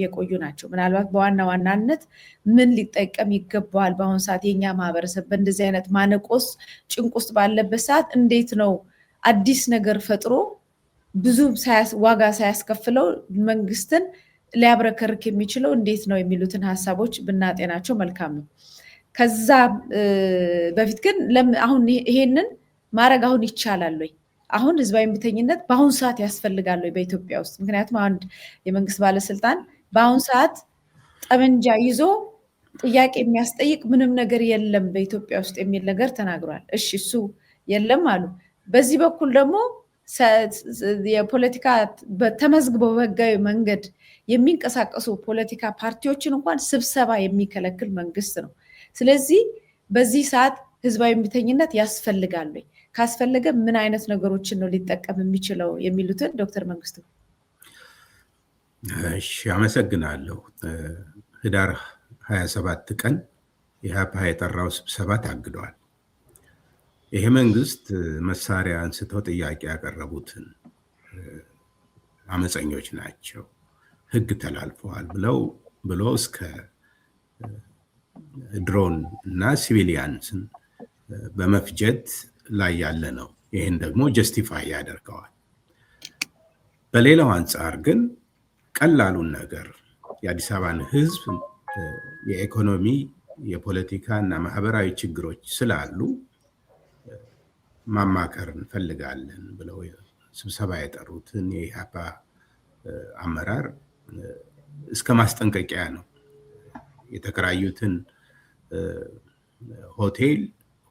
የቆዩ ናቸው። ምናልባት በዋና ዋናነት ምን ሊጠቀም ይገባዋል? በአሁኑ ሰዓት የኛ ማህበረሰብ በእንደዚህ አይነት ማነቆስ ጭንቅ ውስጥ ባለበት ሰዓት እንዴት ነው አዲስ ነገር ፈጥሮ ብዙ ዋጋ ሳያስከፍለው መንግስትን ሊያብረከርክ የሚችለው እንዴት ነው የሚሉትን ሀሳቦች ብናጤናቸው መልካም ነው። ከዛ በፊት ግን አሁን ይሄንን ማድረግ አሁን ይቻላል ወይ? አሁን ህዝባዊ እምቢተኝነት በአሁን ሰዓት ያስፈልጋል ወይ በኢትዮጵያ ውስጥ? ምክንያቱም አንድ የመንግስት ባለስልጣን በአሁን ሰዓት ጠመንጃ ይዞ ጥያቄ የሚያስጠይቅ ምንም ነገር የለም በኢትዮጵያ ውስጥ የሚል ነገር ተናግሯል። እሺ እሱ የለም አሉ። በዚህ በኩል ደግሞ የፖለቲካ ተመዝግበው በህጋዊ መንገድ የሚንቀሳቀሱ ፖለቲካ ፓርቲዎችን እንኳን ስብሰባ የሚከለክል መንግስት ነው። ስለዚህ በዚህ ሰዓት ህዝባዊ እምቢተኝነት ያስፈልጋል ወይ? ካስፈለገ ምን አይነት ነገሮችን ነው ሊጠቀም የሚችለው የሚሉትን ዶክተር መንግስቱ። እሺ፣ አመሰግናለሁ። ህዳር 27 ቀን ኢህአፓ የጠራው ስብሰባ ታግደዋል። ይሄ መንግስት መሳሪያ አንስተው ጥያቄ ያቀረቡትን አመፀኞች ናቸው፣ ህግ ተላልፈዋል ብሎ እስከ ድሮን እና ሲቪሊያንስን በመፍጀት ላይ ያለ ነው። ይህን ደግሞ ጀስቲፋይ ያደርገዋል። በሌላው አንጻር ግን ቀላሉን ነገር የአዲስ አበባን ሕዝብ የኢኮኖሚ፣ የፖለቲካ እና ማህበራዊ ችግሮች ስላሉ ማማከር እንፈልጋለን ብለው ስብሰባ የጠሩትን የኢህአፓ አመራር እስከ ማስጠንቀቂያ ነው። የተከራዩትን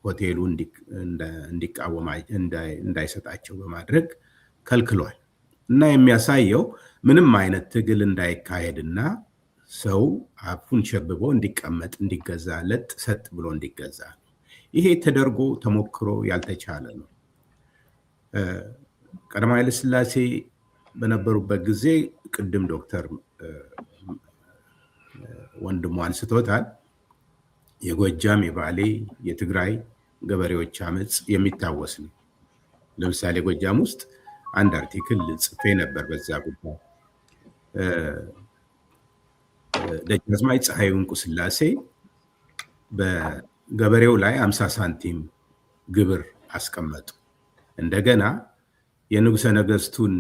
ሆቴሉ እንዲቃወም እንዳይሰጣቸው በማድረግ ከልክሏል እና የሚያሳየው ምንም አይነት ትግል እንዳይካሄድና ሰው አፉን ሸብቦ እንዲቀመጥ፣ እንዲገዛ፣ ለጥ ሰጥ ብሎ እንዲገዛ ነው። ይሄ ተደርጎ ተሞክሮ ያልተቻለ ነው። ቀዳማዊ ኃይለ ሥላሴ በነበሩበት ጊዜ ቅድም ዶክተር ወንድሙ አንስቶታል። የጎጃም፣ የባሌ፣ የትግራይ ገበሬዎች አመፅ የሚታወስ ነው። ለምሳሌ ጎጃም ውስጥ አንድ አርቲክል ጽፌ ነበር በዛ ጉዳይ። ደጃዝማች ፀሐይ ወንቁ ስላሴ በገበሬው ላይ 50 ሳንቲም ግብር አስቀመጡ። እንደገና የንጉሠ ነገሥቱን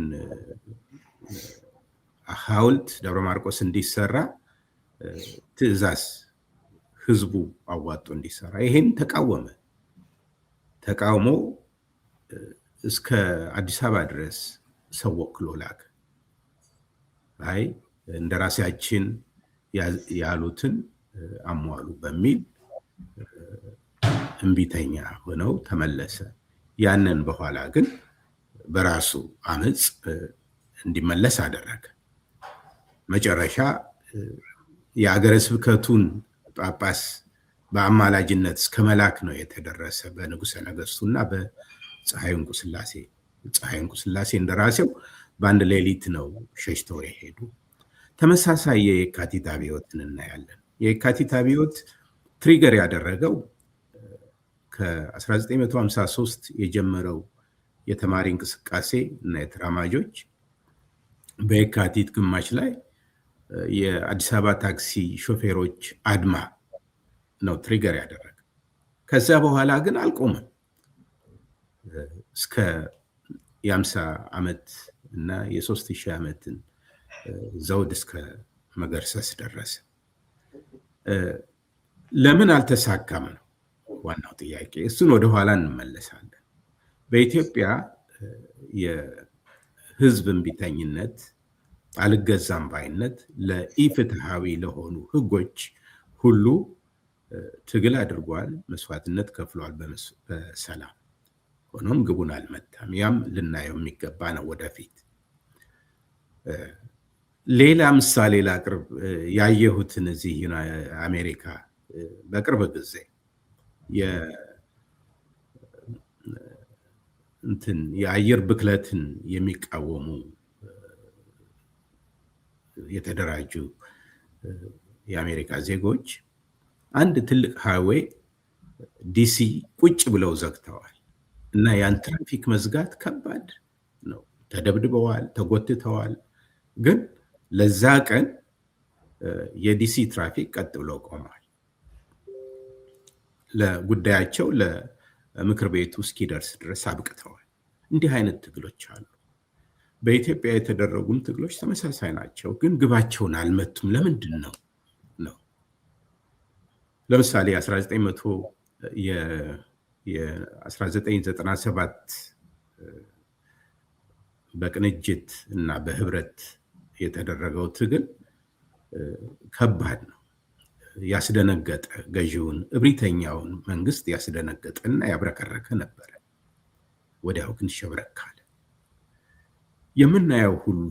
ሐውልት ደብረ ማርቆስ እንዲሰራ ትዕዛዝ ህዝቡ አዋጦ እንዲሰራ፣ ይሄን ተቃወመ። ተቃውሞ እስከ አዲስ አበባ ድረስ ሰው ወክሎ ላከ። አይ እንደራሴያችን ያሉትን አሟሉ በሚል እምቢተኛ ሆነው ተመለሰ። ያንን በኋላ ግን በራሱ አመፅ እንዲመለስ አደረገ። መጨረሻ የአገረ ስብከቱን ጳጳስ በአማላጅነት እስከ መላክ ነው የተደረሰ በንጉሠ ነገሥቱና በፀሐይ ወንቁ ስላሴ። ፀሐይ ወንቁ ስላሴ እንደራሴው በአንድ ሌሊት ነው ሸሽተው የሄዱ። ተመሳሳይ የየካቲት አብዮትን እናያለን። የየካቲት አብዮት ትሪገር ያደረገው ከ1953 የጀመረው የተማሪ እንቅስቃሴ እና የተራማጆች በየካቲት ግማሽ ላይ የአዲስ አበባ ታክሲ ሾፌሮች አድማ ነው ትሪገር ያደረገ። ከዛ በኋላ ግን አልቆመም። እስከ የ50 ዓመት እና የ3000 ዓመትን ዘውድ እስከ መገርሰስ ደረሰ። ለምን አልተሳካም ነው ዋናው ጥያቄ። እሱን ወደኋላ እንመለሳለን። በኢትዮጵያ የህዝብ እምቢተኝነት፣ አልገዛም ባይነት ለኢፍትሃዊ ለሆኑ ህጎች ሁሉ ትግል አድርጓል፣ መስዋዕትነት ከፍሏል በሰላም። ሆኖም ግቡን አልመታም። ያም ልናየው የሚገባ ነው ወደፊት። ሌላ ምሳሌ ላቅርብ። ያየሁትን እዚህ አሜሪካ በቅርብ ጊዜ የአየር ብክለትን የሚቃወሙ የተደራጁ የአሜሪካ ዜጎች አንድ ትልቅ ሃይዌይ ዲሲ ቁጭ ብለው ዘግተዋል እና ያን ትራፊክ መዝጋት ከባድ ነው። ተደብድበዋል፣ ተጎትተዋል። ግን ለዛ ቀን የዲሲ ትራፊክ ቀጥ ብለው ቆመዋል። ለጉዳያቸው ለምክር ቤቱ እስኪደርስ ድረስ አብቅተዋል። እንዲህ አይነት ትግሎች አሉ። በኢትዮጵያ የተደረጉም ትግሎች ተመሳሳይ ናቸው፣ ግን ግባቸውን አልመቱም። ለምንድን ነው? ለምሳሌ 1997 በቅንጅት እና በህብረት የተደረገው ትግል ከባድ ነው። ያስደነገጠ፣ ገዢውን እብሪተኛውን መንግስት ያስደነገጠ እና ያብረከረከ ነበረ። ወዲያው ግን ሸብረክ አለ። የምናየው ሁሉ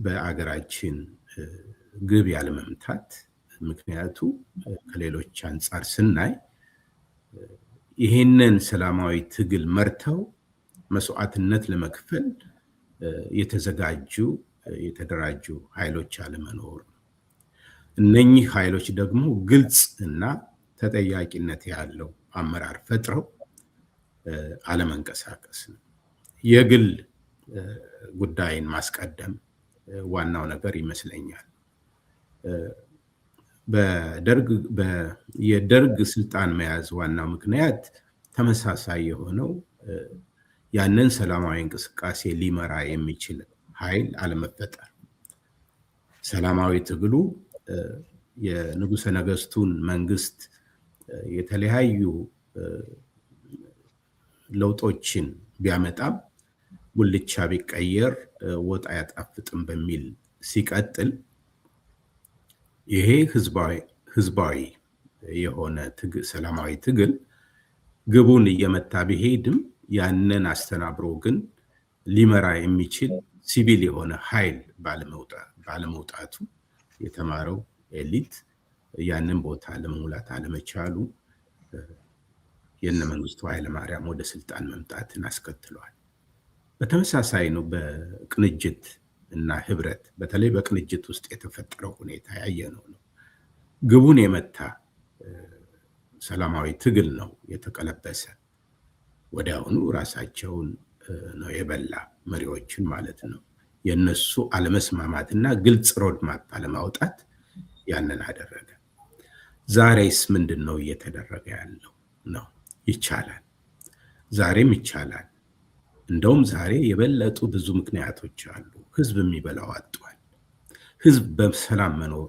በአገራችን ግብ ያለመምታት ምክንያቱ ከሌሎች አንጻር ስናይ ይህንን ሰላማዊ ትግል መርተው መስዋዕትነት ለመክፈል የተዘጋጁ የተደራጁ ኃይሎች አለመኖር ነው። እነኚህ ኃይሎች ደግሞ ግልጽ እና ተጠያቂነት ያለው አመራር ፈጥረው አለመንቀሳቀስ ነው። የግል ጉዳይን ማስቀደም ዋናው ነገር ይመስለኛል። የደርግ ስልጣን መያዝ ዋናው ምክንያት ተመሳሳይ የሆነው ያንን ሰላማዊ እንቅስቃሴ ሊመራ የሚችል ኃይል አለመፈጠር። ሰላማዊ ትግሉ የንጉሠ ነገሥቱን መንግስት የተለያዩ ለውጦችን ቢያመጣም ጉልቻ ቢቀየር ወጥ አያጣፍጥም በሚል ሲቀጥል ይሄ ህዝባዊ የሆነ ሰላማዊ ትግል ግቡን እየመታ ቢሄድም ያንን አስተናብሮ ግን ሊመራ የሚችል ሲቪል የሆነ ኃይል ባለመውጣቱ የተማረው ኤሊት ያንን ቦታ ለመሙላት አለመቻሉ የነ መንግስቱ ኃይለማርያም ወደ ስልጣን መምጣትን አስከትሏል። በተመሳሳይ ነው በቅንጅት እና ህብረት፣ በተለይ በቅንጅት ውስጥ የተፈጠረው ሁኔታ ያየነው ነው። ግቡን የመታ ሰላማዊ ትግል ነው የተቀለበሰ። ወዲያውኑ ራሳቸውን ነው የበላ፣ መሪዎችን ማለት ነው። የነሱ አለመስማማትና ግልጽ ሮድማፕ አለማውጣት ያንን አደረገ። ዛሬስ ምንድን ነው እየተደረገ ያለው ነው? ይቻላል፣ ዛሬም ይቻላል። እንደውም ዛሬ የበለጡ ብዙ ምክንያቶች አሉ። ህዝብ የሚበላው አጥቷል። ህዝብ በሰላም መኖር፣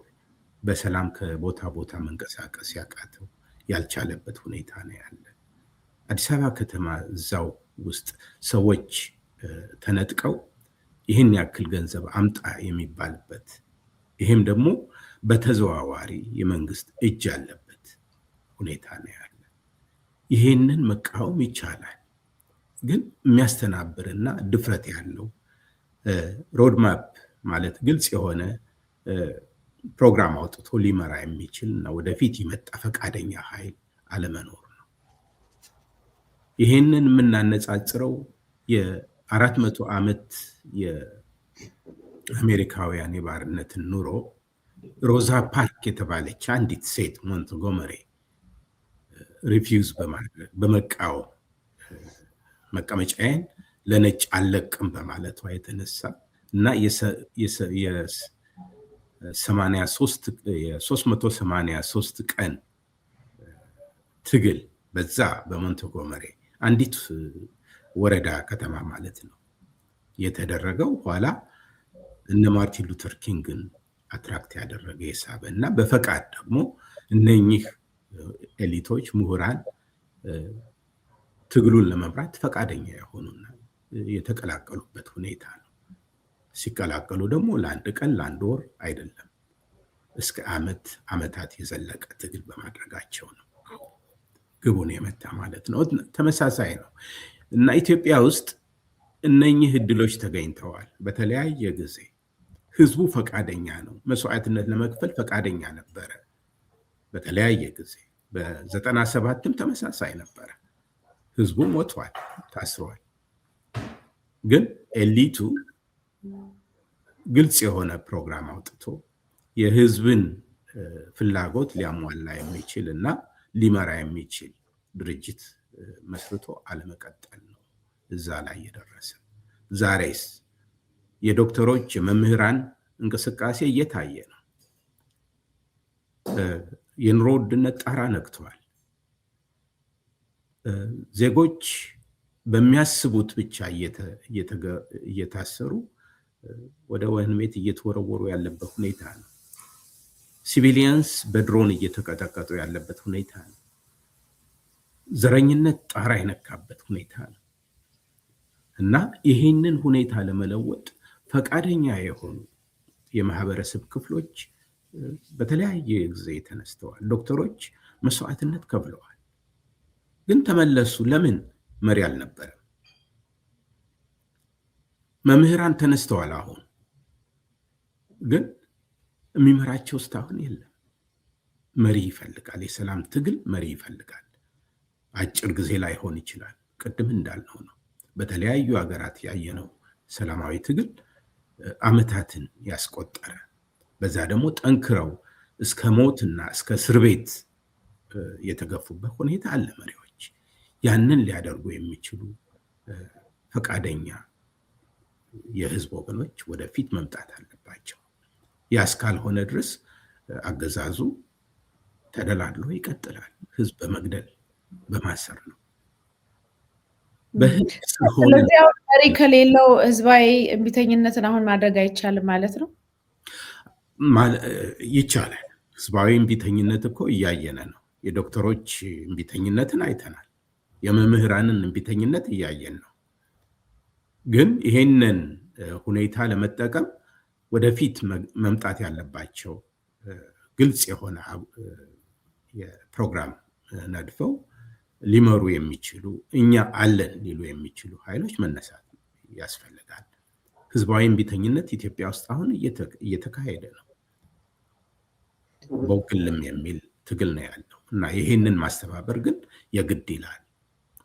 በሰላም ከቦታ ቦታ መንቀሳቀስ ያቃተው ያልቻለበት ሁኔታ ነው ያለ። አዲስ አበባ ከተማ እዛው ውስጥ ሰዎች ተነጥቀው ይህን ያክል ገንዘብ አምጣ የሚባልበት፣ ይህም ደግሞ በተዘዋዋሪ የመንግስት እጅ ያለበት ሁኔታ ነው ያለ። ይህንን መቃወም ይቻላል፣ ግን የሚያስተናብርና ድፍረት ያለው ሮድማፕ ማለት ግልጽ የሆነ ፕሮግራም አውጥቶ ሊመራ የሚችል እና ወደፊት የመጣ ፈቃደኛ ኃይል አለመኖር ነው። ይህንን የምናነጻጽረው የ400 ዓመት የአሜሪካውያን የባርነትን ኑሮ ሮዛ ፓርክ የተባለች አንዲት ሴት ሞንትጎመሪ ሪፊውዝ በማድረግ በመቃወም መቀመጫዬን ለነጭ አልለቅም በማለቷ የተነሳ እና የ383 ቀን ትግል በዛ በሞንትጎመሪ አንዲት ወረዳ ከተማ ማለት ነው የተደረገው። ኋላ እነ ማርቲን ሉተር ኪንግን አትራክት ያደረገ የሳበ እና በፈቃድ ደግሞ እነኚህ ኤሊቶች ምሁራን ትግሉን ለመምራት ፈቃደኛ የሆኑና የተቀላቀሉበት ሁኔታ ነው። ሲቀላቀሉ ደግሞ ለአንድ ቀን ለአንድ ወር አይደለም፣ እስከ ዓመታት የዘለቀ ትግል በማድረጋቸው ነው ግቡን የመታ ማለት ነው። ተመሳሳይ ነው እና ኢትዮጵያ ውስጥ እነኚህ እድሎች ተገኝተዋል። በተለያየ ጊዜ ህዝቡ ፈቃደኛ ነው፣ መስዋዕትነት ለመክፈል ፈቃደኛ ነበረ። በተለያየ ጊዜ በ97ም ተመሳሳይ ነበረ። ህዝቡ ሞቷል፣ ታስሯል። ግን ኤሊቱ ግልጽ የሆነ ፕሮግራም አውጥቶ የህዝብን ፍላጎት ሊያሟላ የሚችል እና ሊመራ የሚችል ድርጅት መስርቶ አለመቀጠል ነው እዛ ላይ የደረሰ። ዛሬስ የዶክተሮች የመምህራን እንቅስቃሴ እየታየ ነው። የኑሮ ውድነት ጣራ ነክቷል። ዜጎች በሚያስቡት ብቻ እየታሰሩ ወደ ወህኒ ቤት እየተወረወሩ ያለበት ሁኔታ ነው። ሲቪሊያንስ በድሮን እየተቀጠቀጡ ያለበት ሁኔታ ነው። ዘረኝነት ጣራ የነካበት ሁኔታ ነው እና ይህንን ሁኔታ ለመለወጥ ፈቃደኛ የሆኑ የማህበረሰብ ክፍሎች በተለያየ ጊዜ ተነስተዋል። ዶክተሮች መስዋዕትነት ከፍለዋል፣ ግን ተመለሱ። ለምን? መሪ አልነበረም። መምህራን ተነስተዋል፣ አሁን ግን የሚመራቸው እስካሁን የለም። መሪ ይፈልጋል። የሰላም ትግል መሪ ይፈልጋል። አጭር ጊዜ ላይሆን ይችላል። ቅድም እንዳልነው ነው። በተለያዩ ሀገራት ያየነው ሰላማዊ ትግል ዓመታትን ያስቆጠረ፣ በዛ ደግሞ ጠንክረው እስከ ሞትና እስከ እስር ቤት የተገፉበት ሁኔታ አለ። መሪዎች ያንን ሊያደርጉ የሚችሉ ፈቃደኛ የህዝብ ወገኖች ወደፊት መምጣት አለባቸው። ያ እስካልሆነ ድረስ አገዛዙ ተደላድሎ ይቀጥላል። ህዝብ በመግደል በማሰር ነው። ስለዚህ አሁን መሪ ከሌለው ህዝባዊ እምቢተኝነትን አሁን ማድረግ አይቻልም ማለት ነው? ይቻላል። ህዝባዊ እምቢተኝነት እኮ እያየነ ነው። የዶክተሮች እምቢተኝነትን አይተናል። የመምህራንን እምቢተኝነት እያየን ነው። ግን ይሄንን ሁኔታ ለመጠቀም ወደፊት መምጣት ያለባቸው ግልጽ የሆነ የፕሮግራም ነድፈው ሊመሩ የሚችሉ እኛ አለን ሊሉ የሚችሉ ኃይሎች መነሳት ያስፈልጋል። ህዝባዊ እምቢተኝነት ኢትዮጵያ ውስጥ አሁን እየተካሄደ ነው። በውክልም የሚል ትግል ነው ያለው እና ይሄንን ማስተባበር ግን የግድ ይላል።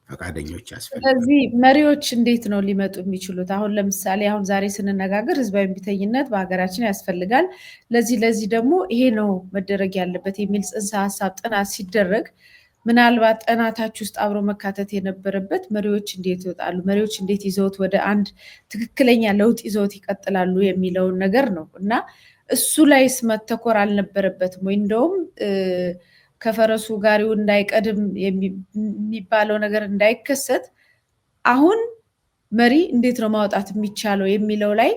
ፈቃደኞች ያስፈልጋል። ስለዚህ መሪዎች እንዴት ነው ሊመጡ የሚችሉት? አሁን ለምሳሌ አሁን ዛሬ ስንነጋገር ህዝባዊ እምቢተኝነት በሀገራችን ያስፈልጋል፣ ለዚህ ደግሞ ይሄ ነው መደረግ ያለበት የሚል ጽንሰ ሀሳብ ጥናት ሲደረግ ምናልባት ጥናታችሁ ውስጥ አብሮ መካተት የነበረበት መሪዎች እንዴት ይወጣሉ፣ መሪዎች እንዴት ይዘውት ወደ አንድ ትክክለኛ ለውጥ ይዘውት ይቀጥላሉ የሚለውን ነገር ነው እና እሱ ላይስ መተኮር አልነበረበትም ወይ? እንደውም ከፈረሱ ጋሪው እንዳይቀድም የሚባለው ነገር እንዳይከሰት አሁን መሪ እንዴት ነው ማውጣት የሚቻለው የሚለው ላይ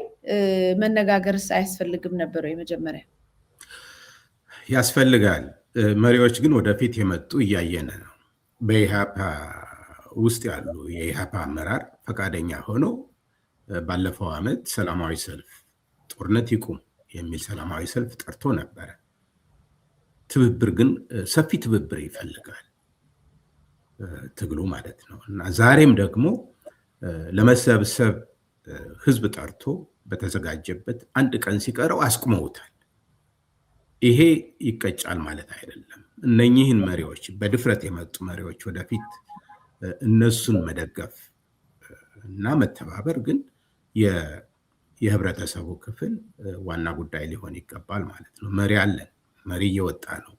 መነጋገርስ አያስፈልግም ነበር ወይ? መጀመሪያ ያስፈልጋል። መሪዎች ግን ወደፊት የመጡ እያየነ ነው። በኢሃፓ ውስጥ ያሉ የኢሃፓ አመራር ፈቃደኛ ሆነው ባለፈው ዓመት ሰላማዊ ሰልፍ ጦርነት ይቁም የሚል ሰላማዊ ሰልፍ ጠርቶ ነበረ። ትብብር ግን ሰፊ ትብብር ይፈልጋል ትግሉ ማለት ነው እና ዛሬም ደግሞ ለመሰብሰብ ህዝብ ጠርቶ በተዘጋጀበት አንድ ቀን ሲቀረው አስቁመውታል። ይሄ ይቀጫል ማለት አይደለም። እነኚህን መሪዎች በድፍረት የመጡ መሪዎች ወደፊት እነሱን መደገፍ እና መተባበር ግን የህብረተሰቡ ክፍል ዋና ጉዳይ ሊሆን ይገባል ማለት ነው። መሪ አለን፣ መሪ እየወጣ ነው።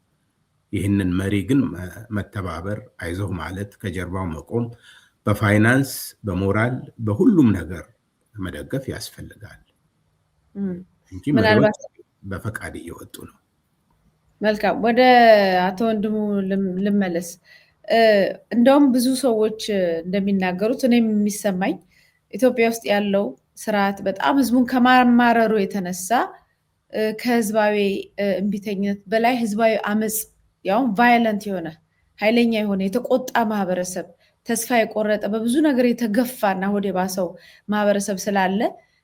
ይህንን መሪ ግን መተባበር፣ አይዞህ ማለት፣ ከጀርባው መቆም፣ በፋይናንስ በሞራል በሁሉም ነገር መደገፍ ያስፈልጋል እንጂ መሪዎች በፈቃድ እየወጡ ነው። መልካም፣ ወደ አቶ ወንድሙ ልመለስ። እንደውም ብዙ ሰዎች እንደሚናገሩት እኔም የሚሰማኝ ኢትዮጵያ ውስጥ ያለው ስርዓት በጣም ህዝቡን ከማማረሩ የተነሳ ከህዝባዊ እምቢተኝነት በላይ ህዝባዊ አመፅ፣ ያውም ቫይለንት የሆነ ኃይለኛ የሆነ የተቆጣ ማህበረሰብ፣ ተስፋ የቆረጠ በብዙ ነገር የተገፋና ወደ ባሰው ማህበረሰብ ስላለ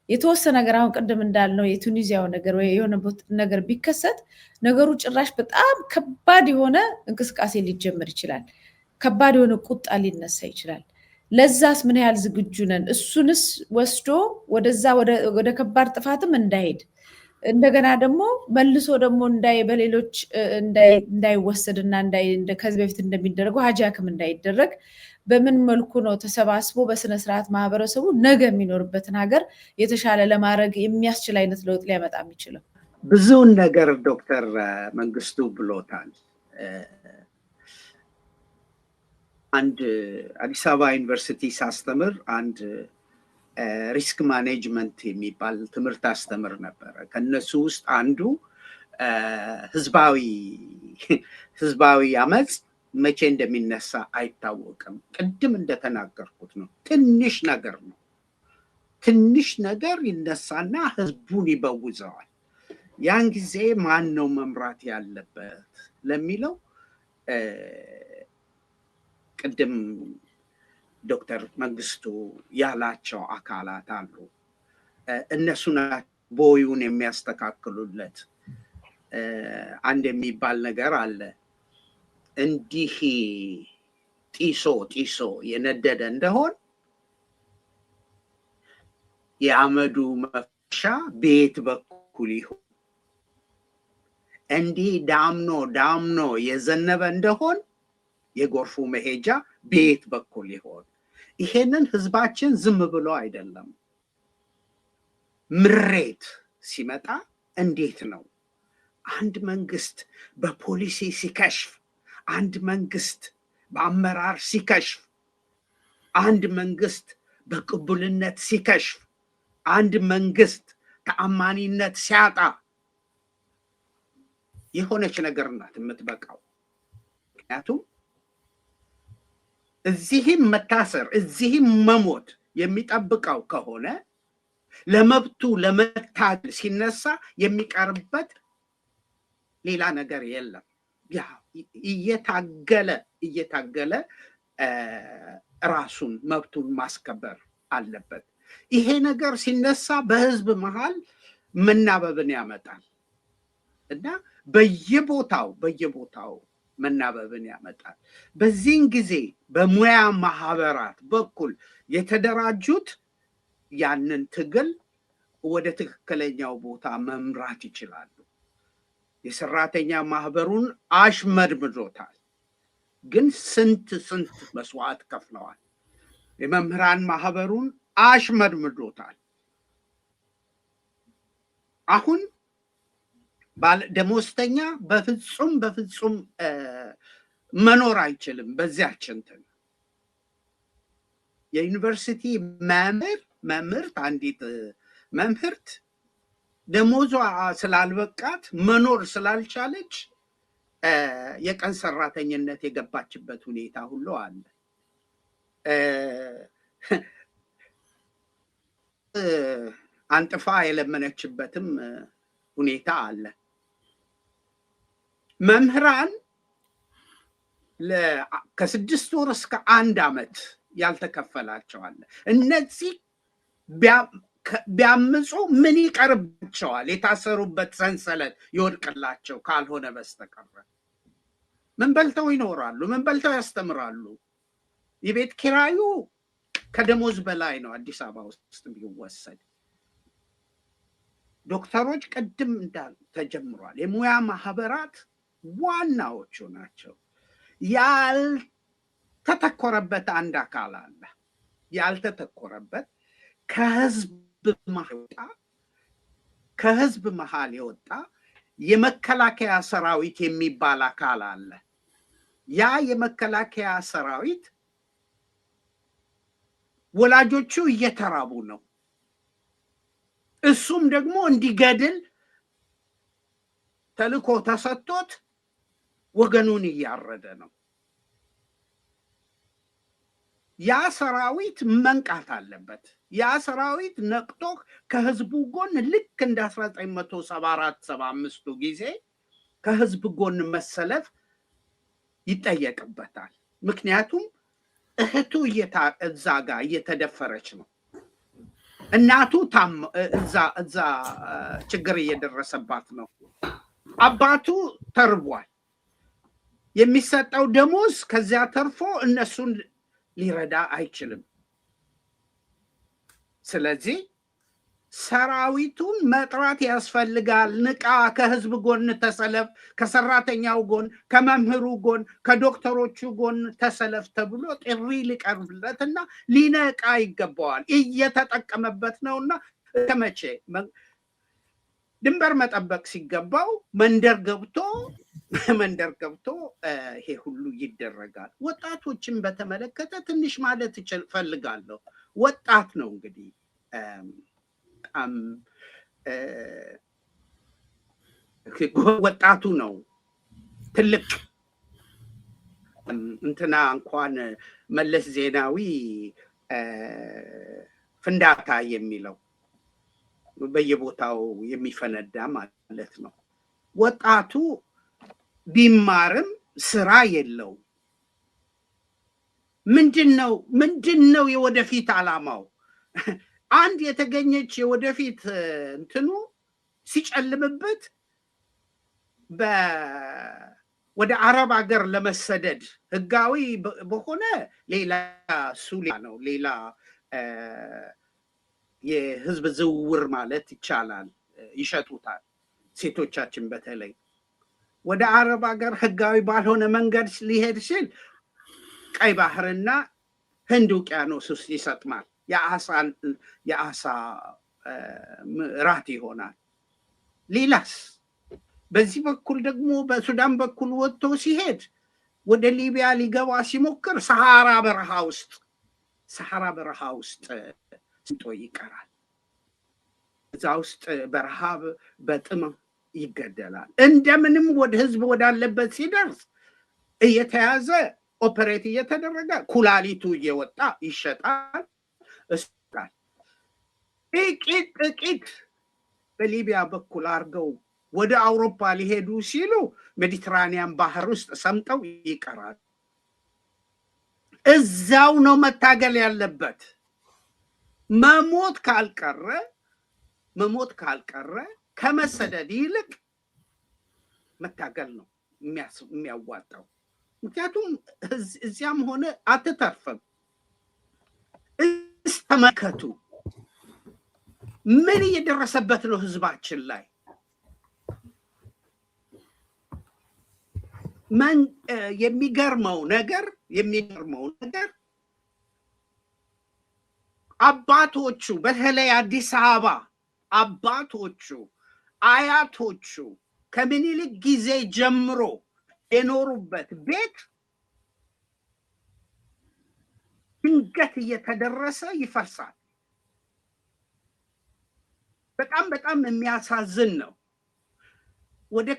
የተወሰነ ነገር አሁን ቅድም እንዳልነው የቱኒዚያው ነገር ወይ የሆነ ነገር ቢከሰት ነገሩ ጭራሽ በጣም ከባድ የሆነ እንቅስቃሴ ሊጀምር ይችላል። ከባድ የሆነ ቁጣ ሊነሳ ይችላል። ለዛስ ምን ያህል ዝግጁ ነን? እሱንስ ወስዶ ወደዛ ወደ ከባድ ጥፋትም እንዳይሄድ እንደገና ደግሞ መልሶ ደግሞ በሌሎች እንዳይወሰድና ከዚህ በፊት እንደሚደረገው ሀጃክም እንዳይደረግ በምን መልኩ ነው ተሰባስቦ በስነስርዓት ማህበረሰቡ ነገ የሚኖርበትን ሀገር የተሻለ ለማድረግ የሚያስችል አይነት ለውጥ ሊያመጣ የሚችለው? ብዙውን ነገር ዶክተር መንግስቱ ብሎታል። አንድ አዲስ አበባ ዩኒቨርሲቲ ሳስተምር አንድ ሪስክ ማኔጅመንት የሚባል ትምህርት አስተምር ነበረ። ከነሱ ውስጥ አንዱ ህዝባዊ አመፅ መቼ እንደሚነሳ አይታወቅም። ቅድም እንደተናገርኩት ነው። ትንሽ ነገር ይነሳና ህዝቡን ይበውዘዋል። ያን ጊዜ ማን ነው መምራት ያለበት ለሚለው ቅድም ዶክተር መንግስቱ ያላቸው አካላት አሉ። እነሱ ቦዩን የሚያስተካክሉለት። አንድ የሚባል ነገር አለ። እንዲህ ጢሶ የነደደ እንደሆን የአመዱ መፍሻ ቤት በኩል ይሁን፣ እንዲህ ዳምኖ የዘነበ እንደሆን የጎርፉ መሄጃ ቤት በኩል ይሆን። ይሄንን ህዝባችን ዝም ብሎ አይደለም። ምሬት ሲመጣ እንዴት ነው አንድ መንግስት በፖሊሲ ሲከሽፍ፣ አንድ መንግስት በአመራር ሲከሽፍ፣ አንድ መንግስት በቅቡልነት ሲከሽፍ፣ አንድ መንግስት ተአማኒነት ሲያጣ የሆነች ነገር ናት የምትበቃው። ምክንያቱም እዚህም መታሰር እዚህም መሞት የሚጠብቀው ከሆነ ለመብቱ ለመታገል ሲነሳ የሚቀርበት ሌላ ነገር የለም። ያ እየታገለ ራሱን መብቱን ማስከበር አለበት። ይሄ ነገር ሲነሳ በህዝብ መሃል መናበብን ያመጣል እና በየቦታው መናበብን ያመጣል። በዚህን ጊዜ በሙያ ማህበራት በኩል የተደራጁት ያንን ትግል ወደ ትክክለኛው ቦታ መምራት ይችላሉ። የሰራተኛ ማህበሩን አሽመድምዶታል፣ ግን ስንት መስዋዕት ከፍለዋል። የመምህራን ማህበሩን አሽመድምዶታል። አሁን ደሞዝተኛ በፍጹም መኖር አይችልም። በዚያች እንትን የዩኒቨርሲቲ መምህርት አንዲት መምህርት ደሞዟ ስላልበቃት መኖር ስላልቻለች የቀን ሰራተኝነት የገባችበት ሁኔታ ሁሉ አለ። አንጥፋ የለመነችበትም ሁኔታ አለ። መምህራን ከ6 ወር እስከ 1 ዓመት ያልተከፈላቸው አለ። እነዚህ ቢያምፁ ምን ይቀርባቸዋል? የታሰሩበት ሰንሰለት ይወድቅላቸው ካልሆነ በስተቀር ምን በልተው ይኖራሉ? ምን በልተው ያስተምራሉ? የቤት ኪራዩ ከደሞዝ በላይ ነው አዲስ አበባ ውስጥ ቢወሰድ። ዶክተሮች ቅድም እንዳሉ ተጀምሯል። የሙያ ማህበራት ዋናዎቹ ናቸው። ያልተተኮረበት አንድ አካል አለ። ያልተተኮረበት ከህዝብ መሃል የወጣ የመከላከያ ሰራዊት የሚባል አካል አለ። ያ የመከላከያ ሰራዊት ወላጆቹ እየተራቡ ነው፣ እሱም ደግሞ እንዲገድል ተልእኮ ተሰጥቶት ወገኑን እያረደ ነው። ያ ሰራዊት መንቃት አለበት። ያ ሰራዊት ነቅቶ ከህዝቡ ጎን ልክ እንደ 1974-75 ጊዜ ከህዝብ ጎን መሰለፍ ይጠየቅበታል። ምክንያቱም እህቱ እዛ ጋር እየተደፈረች ነው። እናቱ እዛ ችግር እየደረሰባት ነው። አባቱ ተርቧል። የሚሰጠው ደሞዝ ከዚያ ተርፎ እነሱን ሊረዳ አይችልም። ስለዚህ ሰራዊቱን መጥራት ያስፈልጋል። ንቃ፣ ከህዝብ ጎን ተሰለፍ፣ ከሰራተኛው ጎን፣ ከመምህሩ ጎን፣ ከዶክተሮቹ ጎን ተሰለፍ ተብሎ ጥሪ ሊቀርብለትና ሊነቃ ይገባዋል። እየተጠቀመበት ነውና ከመቼ ድንበር መጠበቅ ሲገባው መንደር ገብቶ ይሄ ሁሉ ይደረጋል። ወጣቶችን በተመለከተ ትንሽ ማለት እፈልጋለሁ። ወጣት ነው እንግዲህ ወጣቱ ነው ትልቅ እንትና እንኳን መለስ ዜናዊ ፍንዳታ የሚለው በየቦታው የሚፈነዳ ማለት ነው። ወጣቱ ቢማርም ስራ የለው። ምንድነው የወደፊት ዓላማው? አንድ የተገኘች የወደፊት እንትኑ ሲጨልምበት ወደ አረብ ሀገር ለመሰደድ ህጋዊ በሆነ ሌላ ነው። ሌላ የህዝብ ዝውውር ማለት ይቻላል። ይሸጡታል። ሴቶቻችን በተለይ ወደ አረብ ሀገር ህጋዊ ባልሆነ መንገድ ሊሄድ ሲል ቀይ ባህርና ህንድ ውቅያኖስ ውስጥ ይሰጥማል። የአሳ ራት ይሆናል። ሌላስ በዚህ በኩል ደግሞ በሱዳን በኩል ወጥቶ ሲሄድ ወደ ሊቢያ ሊገባ ሲሞክር ሰሃራ በረሃ ውስጥ ስንቶ ይቀራል። እዛ ውስጥ በረሃብ በጥም ይገደላል። እንደምንም ወደ ህዝብ ወዳለበት ሲደርስ እየተያዘ ኦፐሬት እየተደረገ ኩላሊቱ እየወጣ ይሸጣል። ጥቂት በሊቢያ በኩል አድርገው ወደ አውሮፓ ሊሄዱ ሲሉ ሜዲትራኒያን ባህር ውስጥ ሰምጠው ይቀራል። እዛው ነው መታገል ያለበት። መሞት ካልቀረ ከመሰደድ ይልቅ መታገል ነው የሚያዋጣው። ምክንያቱም እዚያም ሆነ አትተርፍም። ተመልከቱ ምን እየደረሰበት ነው ህዝባችን ላይ። የሚገርመው ነገር አባቶቹ በተለይ አዲስ አበባ አባቶቹ አያቶቹ ከምኒልክ ጊዜ ጀምሮ የኖሩበት ቤት ድንገት እየተደረሰ ይፈርሳል። በጣም የሚያሳዝን ነው። ወደ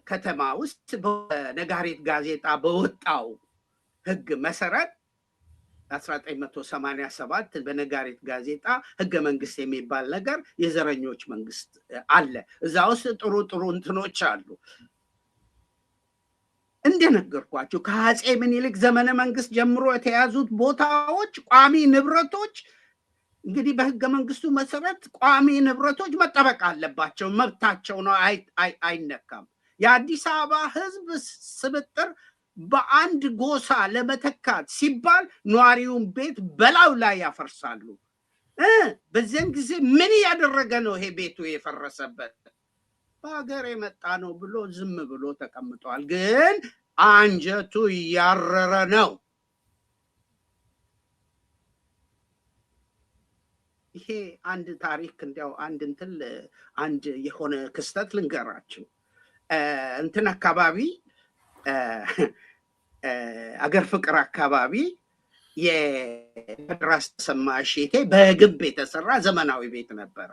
ከተማ ውስጥ በነጋሪት ጋዜጣ በወጣው ህግ መሰረት 1987 በነጋሪት ጋዜጣ ህገ መንግስት የሚባል ነገር የዘረኞች መንግስት አለ። እዛ ውስጥ ጥሩ እንትኖች አሉ። እንደነገርኳችሁ ከአፄ ምኒልክ ዘመነ መንግስት ጀምሮ የተያዙት ቦታዎች ቋሚ ንብረቶች እንግዲህ በህገ መንግስቱ መሰረት ቋሚ ንብረቶች መጠበቅ አለባቸው። መብታቸው ነው፣ አይነካም። የአዲስ አበባ ህዝብ ስብጥር በአንድ ጎሳ ለመተካት ሲባል ነዋሪውን ቤት በላዩ ላይ ያፈርሳሉ። በዚያን ጊዜ ምን እያደረገ ነው ይሄ ቤቱ የፈረሰበት? በሀገር የመጣ ነው ብሎ ዝም ብሎ ተቀምጧል። ግን አንጀቱ እያረረ ነው። ይሄ አንድ ታሪክ እንዲያው አንድ የሆነ ክስተት ልንገራችሁ። እንትን አካባቢ አገር ፍቅር አካባቢ የራስ ተሰማ እሸቴ በግንብ የተሰራ ዘመናዊ ቤት ነበረ።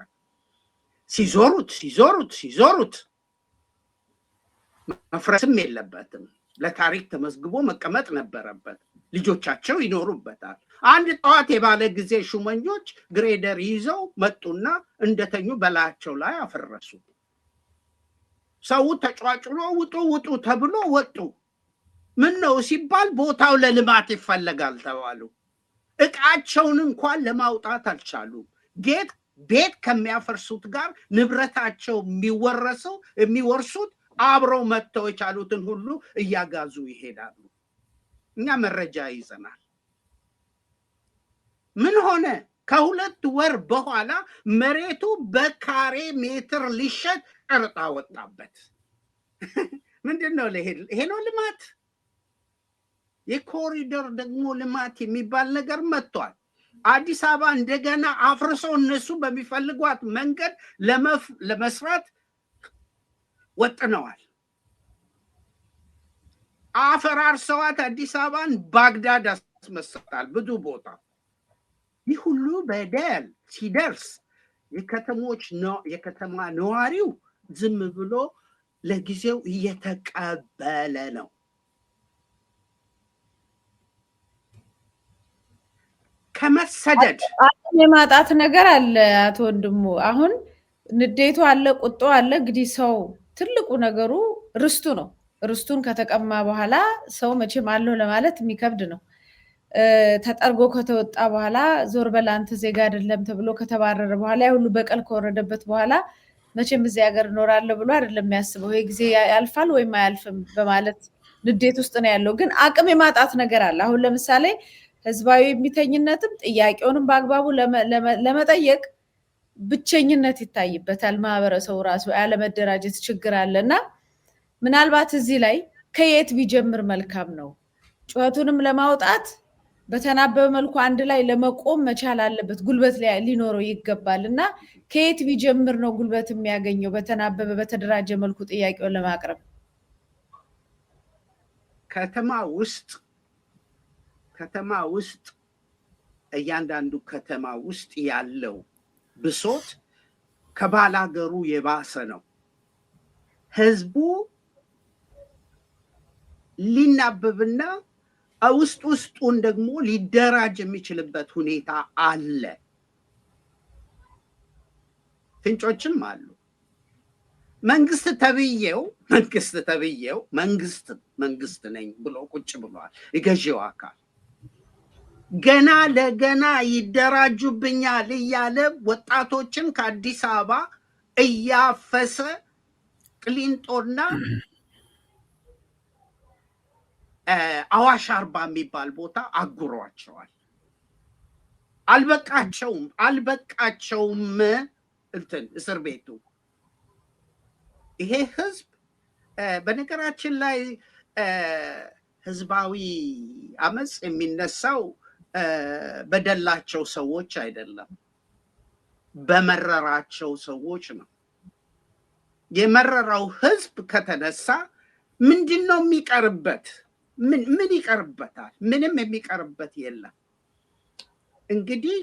ሲዞሩት መፍረስም የለበትም። ለታሪክ ተመዝግቦ መቀመጥ ነበረበት። ልጆቻቸው ይኖሩበታል። አንድ ጠዋት የባለ ጊዜ ሹመኞች ግሬደር ይዘው መጡና እንደተኙ በላያቸው ላይ አፈረሱ። ሰው ተጫጭሎ ውጡ ተብሎ ወጡ። ምን ነው ሲባል ቦታው ለልማት ይፈለጋል ተባሉ። እቃቸውን እንኳን ለማውጣት አልቻሉም። ቤት ከሚያፈርሱት ጋር ንብረታቸው የሚወርሱት አብረው መጥተው የቻሉትን ሁሉ እያጋዙ ይሄዳሉ። እኛ መረጃ ይዘናል። ምን ሆነ? ከሁለት ወር በኋላ መሬቱ በካሬ ሜትር ሊሸጥ ቀረጣ ወጣበት። ምንድን ነው ይሄ ነው ልማት? የኮሪደር ደግሞ ልማት የሚባል ነገር መጥቷል። አዲስ አበባ እንደገና አፍርሰው እነሱ በሚፈልጓት መንገድ ለመስራት ወጥነዋል። አፈራርሰዋት አዲስ አበባን ባግዳድ አስመስለዋል ብዙ ቦታ። ይህ ሁሉ በደል ሲደርስ የከተማ ነዋሪው ዝም ብሎ ለጊዜው እየተቀበለ ነው። ከመሰደድ የማጣት ነገር አለ። አቶ ወንድሙ አሁን ንዴቱ አለ፣ ቁጡ አለ። እንግዲህ ሰው ትልቁ ነገሩ ርስቱ ነው። ርስቱን ከተቀማ በኋላ ሰው መቼም አለው ለማለት የሚከብድ ነው። ተጠርጎ ከተወጣ በኋላ ዞር በል አንተ ዜጋ አይደለም ተብሎ ከተባረረ በኋላ ሁሉ በቀል ከወረደበት በኋላ መቼም እዚህ ሀገር እኖራለሁ ብሎ አይደለም የሚያስበው። ይሄ ጊዜ ያልፋል ወይም አያልፍም በማለት ንዴት ውስጥ ነው ያለው። ግን አቅም የማጣት ነገር አለ። አሁን ለምሳሌ ህዝባዊ የሚተኝነትም ጥያቄውንም በአግባቡ ለመጠየቅ ብቸኝነት ይታይበታል። ማህበረሰቡ ራሱ ያለመደራጀት ችግር አለና ምናልባት እዚህ ላይ ከየት ቢጀምር መልካም ነው? ጩኸቱንም ለማውጣት በተናበበ መልኩ አንድ ላይ ለመቆም መቻል አለበት። ጉልበት ሊኖረው ይገባል እና ከየት ቢጀምር ነው ጉልበት የሚያገኘው በተናበበ በተደራጀ መልኩ ጥያቄውን ለማቅረብ? ከተማ ውስጥ እያንዳንዱ ከተማ ውስጥ ያለው ብሶት ከባላገሩ የባሰ ነው። ህዝቡ ሊናበብና ውስጡን ደግሞ ሊደራጅ የሚችልበት ሁኔታ አለ። ፍንጮችም አሉ። መንግስት ተብዬው መንግስት ነኝ ብሎ ቁጭ ብሏል። የገዢው አካል ገና ለገና ይደራጁብኛል እያለ ወጣቶችን ከአዲስ አበባ እያፈሰ ቅሊንጦና አዋሽ አርባ የሚባል ቦታ አጉሯቸዋል። አልበቃቸውም እስር ቤቱ። ይሄ ህዝብ በነገራችን ላይ ህዝባዊ አመፅ የሚነሳው በደላቸው ሰዎች አይደለም፣ በመረራቸው ሰዎች ነው። የመረራው ህዝብ ከተነሳ ምንድን ነው የሚቀርበት? ምን ይቀርበታል? ምንም የሚቀርበት የለም። እንግዲህ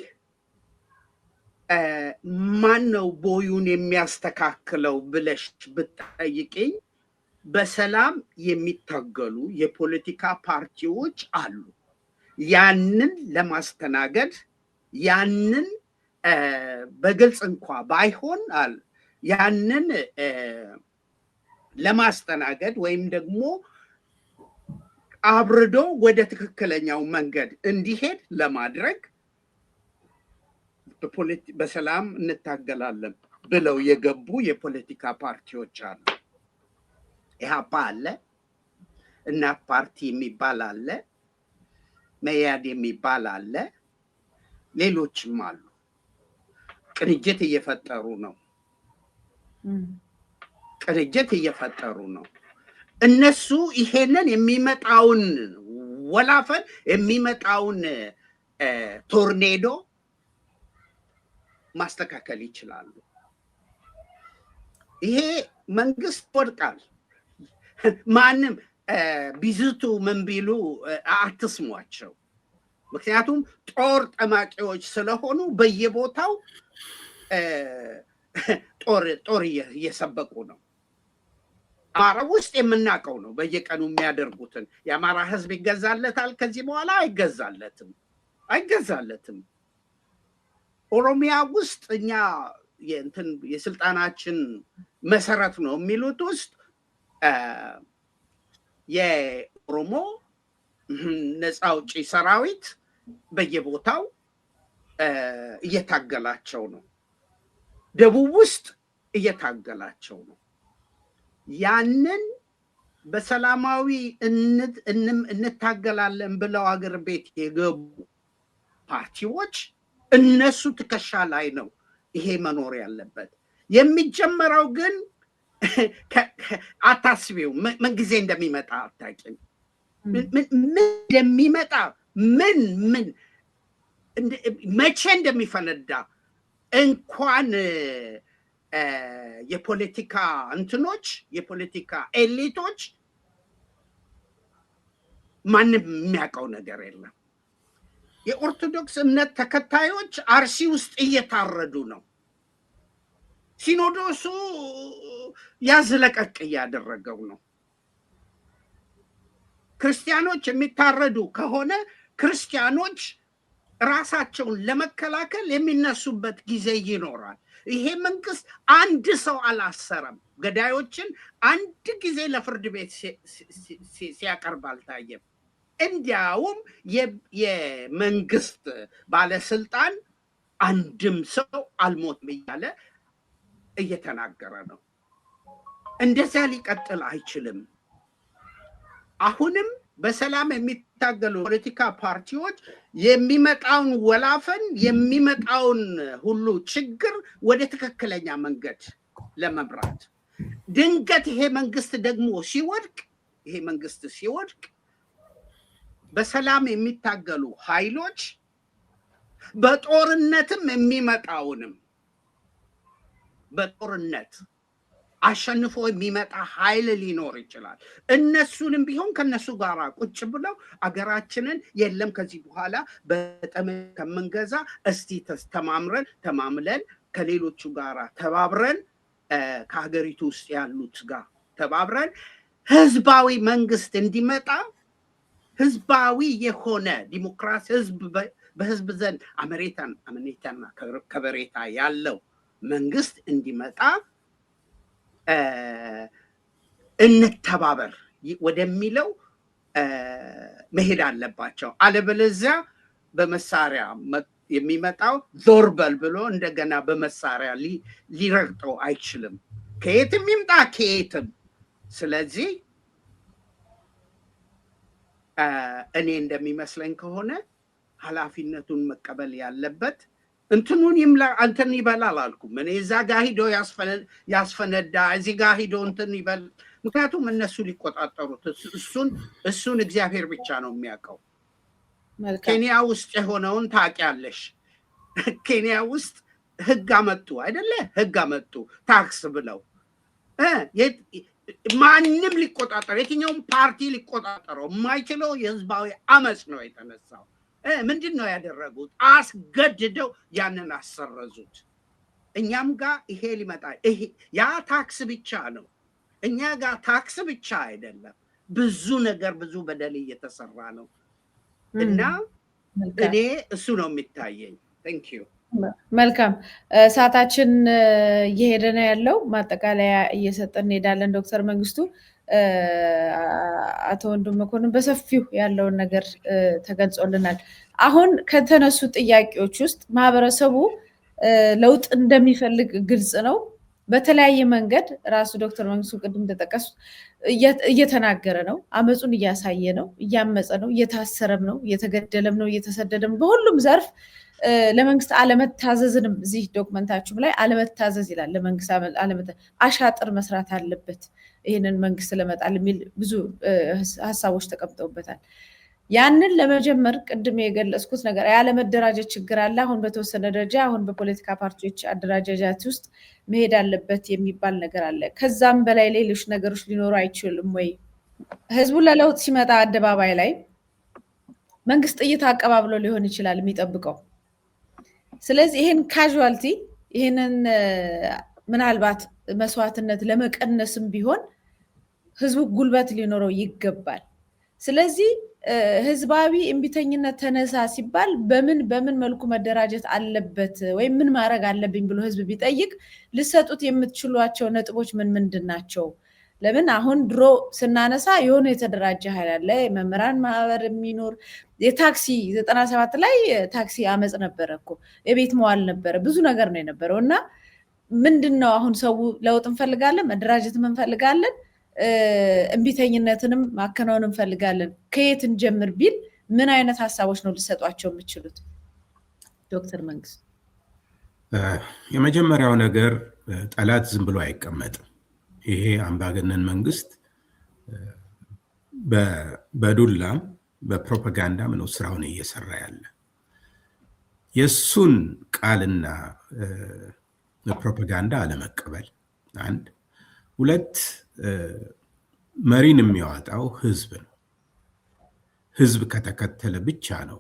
ማን ነው ቦዩን የሚያስተካክለው ብለሽ ብትጠይቂኝ በሰላም የሚታገሉ የፖለቲካ ፓርቲዎች አሉ። ያንን ለማስተናገድ ያንን በግልጽ እንኳ ባይሆን ያንን ለማስተናገድ ወይም ደግሞ አብርዶ ወደ ትክክለኛው መንገድ እንዲሄድ ለማድረግ በሰላም እንታገላለን ብለው የገቡ የፖለቲካ ፓርቲዎች አሉ። ኢህአፓ አለ፣ እናት ፓርቲ የሚባል አለ፣ መያድ የሚባል አለ፣ ሌሎችም አሉ። ቅንጅት እየፈጠሩ ነው። እነሱ ይሄንን የሚመጣውን ወላፈን የሚመጣውን ቶርኔዶ ማስተካከል ይችላሉ። ይሄ መንግስት ወድቃል። ማንም ቢዝቱ ምን ቢሉ አትስሟቸው። ምክንያቱም ጦር ጠማቂዎች ስለሆኑ በየቦታው ጦር እየሰበቁ ነው። አማራ ውስጥ የምናውቀው ነው። በየቀኑ የሚያደርጉትን የአማራ ህዝብ ይገዛለታል። ከዚህ በኋላ አይገዛለትም። ኦሮሚያ ውስጥ እኛ የስልጣናችን መሰረት ነው የሚሉት ውስጥ የኦሮሞ ነፃ አውጪ ሰራዊት በየቦታው እየታገላቸው ነው። ደቡብ ውስጥ እየታገላቸው ነው። ያንን በሰላማዊ እንታገላለን ብለው አገር ቤት የገቡ ፓርቲዎች እነሱ ትከሻ ላይ ነው ይሄ መኖር ያለበት። የሚጀመረው ግን አታስቢው፣ ምን ጊዜ እንደሚመጣ አታውቂም። ምን እንደሚመጣ መቼ እንደሚፈነዳ እንኳን የፖለቲካ እንትኖች የፖለቲካ ኤሊቶች ማንም የሚያውቀው ነገር የለም። የኦርቶዶክስ እምነት ተከታዮች አርሲ ውስጥ እየታረዱ ነው። ሲኖዶሱ ያዝለቀቅ እያደረገው ነው። ክርስቲያኖች የሚታረዱ ከሆነ ክርስቲያኖች ራሳቸውን ለመከላከል የሚነሱበት ጊዜ ይኖራል። ይሄ መንግስት አንድ ሰው አላሰረም። ገዳዮችን አንድ ጊዜ ለፍርድ ቤት ሲያቀርብ አልታየም። እንዲያውም የመንግስት ባለስልጣን አንድም ሰው አልሞትም እያለ እየተናገረ ነው። እንደዚያ ሊቀጥል አይችልም። አሁንም በሰላም የሚታገሉ ፖለቲካ ፓርቲዎች የሚመጣውን ወላፈን የሚመጣውን ሁሉ ችግር ወደ ትክክለኛ መንገድ ለመምራት ድንገት ይሄ መንግስት ደግሞ ሲወድቅ በሰላም የሚታገሉ ኃይሎች በጦርነትም የሚመጣውንም በጦርነት አሸንፎ የሚመጣ ኃይል ሊኖር ይችላል። እነሱንም ቢሆን ከነሱ ጋር ቁጭ ብለው አገራችንን የለም ከዚህ በኋላ በጠመንጃ ከምንገዛ እስቲ ተማምለን ከሌሎቹ ጋር ተባብረን ከሀገሪቱ ውስጥ ያሉት ጋር ተባብረን ህዝባዊ መንግስት እንዲመጣ ህዝባዊ የሆነ ዲሞክራሲ በህዝብ ዘንድ አመኔታና ከበሬታ ያለው መንግስት እንዲመጣ እንተባበር ወደሚለው መሄድ አለባቸው። አለበለዚያ በመሳሪያ የሚመጣው ዞር በል ብሎ እንደገና በመሳሪያ ሊረግጠው አይችልም፣ ከየትም ይምጣ ከየትም። ስለዚህ እኔ እንደሚመስለኝ ከሆነ ኃላፊነቱን መቀበል ያለበት እንትኑን ይምላ እንትን ይበላል አልኩም። እኔ እዛ ጋ ሂዶ ያስፈነዳ እዚህ ጋ ሂዶ እንትን ይበል። ምክንያቱም እነሱ ሊቆጣጠሩት እሱን እግዚአብሔር ብቻ ነው የሚያውቀው። ኬንያ ውስጥ የሆነውን ታውቂያለሽ። ኬንያ ውስጥ ህግ አመጡ አይደለ? ህግ አመጡ ታክስ ብለው ማንም ሊቆጣጠር የትኛውም ፓርቲ ሊቆጣጠረው የማይችለው የህዝባዊ አመፅ ነው የተነሳው። ምንድን ነው ያደረጉት? አስገድደው ያንን አሰረዙት። እኛም ጋር ይሄ ሊመጣ ያ ታክስ ብቻ ነው። እኛ ጋር ታክስ ብቻ አይደለም፣ ብዙ ነገር ብዙ በደል እየተሰራ ነው። እና እኔ እሱ ነው የሚታየኝ። ቴንክ ዩ። መልካም ሰዓታችን እየሄደ ነው ያለው። ማጠቃለያ እየሰጠን እንሄዳለን። ዶክተር መንግስቱ አቶ ወንድሙ መኮንን በሰፊው ያለውን ነገር ተገልጾልናል። አሁን ከተነሱ ጥያቄዎች ውስጥ ማህበረሰቡ ለውጥ እንደሚፈልግ ግልጽ ነው። በተለያየ መንገድ ራሱ ዶክተር መንግስቱ ቅድም እንደጠቀሱት እየተናገረ ነው። አመፁን እያሳየ ነው። እያመፀ ነው። እየታሰረም ነው። እየተገደለም ነው። እየተሰደደም በሁሉም ዘርፍ ለመንግስት አለመታዘዝንም እዚህ ዶክመንታችሁም ላይ አለመታዘዝ ይላል። ለመንግስት አሻጥር መስራት አለበት ይህንን መንግስት ለመጣል የሚል ብዙ ሀሳቦች ተቀምጠውበታል። ያንን ለመጀመር ቅድም የገለጽኩት ነገር ያለመደራጀት ችግር አለ። አሁን በተወሰነ ደረጃ አሁን በፖለቲካ ፓርቲዎች አደራጃጃት ውስጥ መሄድ አለበት የሚባል ነገር አለ። ከዛም በላይ ሌሎች ነገሮች ሊኖሩ አይችልም ወይ? ህዝቡ ለለውጥ ሲመጣ አደባባይ ላይ መንግስት ጥይት አቀባብሎ ሊሆን ይችላል የሚጠብቀው። ስለዚህ ይህን ካዥዋልቲ ይህንን ምናልባት መስዋዕትነት ለመቀነስም ቢሆን ህዝቡ ጉልበት ሊኖረው ይገባል። ስለዚህ ህዝባዊ እምቢተኝነት ተነሳ ሲባል በምን መልኩ መደራጀት አለበት ወይም ምን ማድረግ አለብኝ ብሎ ህዝብ ቢጠይቅ ልሰጡት የምትችሏቸው ነጥቦች ምንድን ናቸው? ለምን አሁን ድሮ ስናነሳ የሆነ የተደራጀ ኃይል አለ፣ የመምህራን ማህበር የሚኖር የታክሲ 97 ላይ ታክሲ አመፅ ነበረ እኮ፣ የቤት መዋል ነበረ፣ ብዙ ነገር ነው የነበረው። እና ምንድን ነው አሁን ሰው ለውጥ እንፈልጋለን፣ መደራጀትም እንፈልጋለን፣ እምቢተኝነትንም ማከናወን እንፈልጋለን፣ ከየት እንጀምር ቢል ምን አይነት ሀሳቦች ነው ሊሰጧቸው የምችሉት? ዶክተር መንግስቱ። የመጀመሪያው ነገር ጠላት ዝም ብሎ አይቀመጥም። ይሄ አምባገነን መንግስት በዱላም በፕሮፓጋንዳም ነው ስራውን እየሰራ ያለ። የሱን ቃልና ፕሮፓጋንዳ አለመቀበል አንድ፣ ሁለት መሪን የሚያወጣው ህዝብ ነው። ህዝብ ከተከተለ ብቻ ነው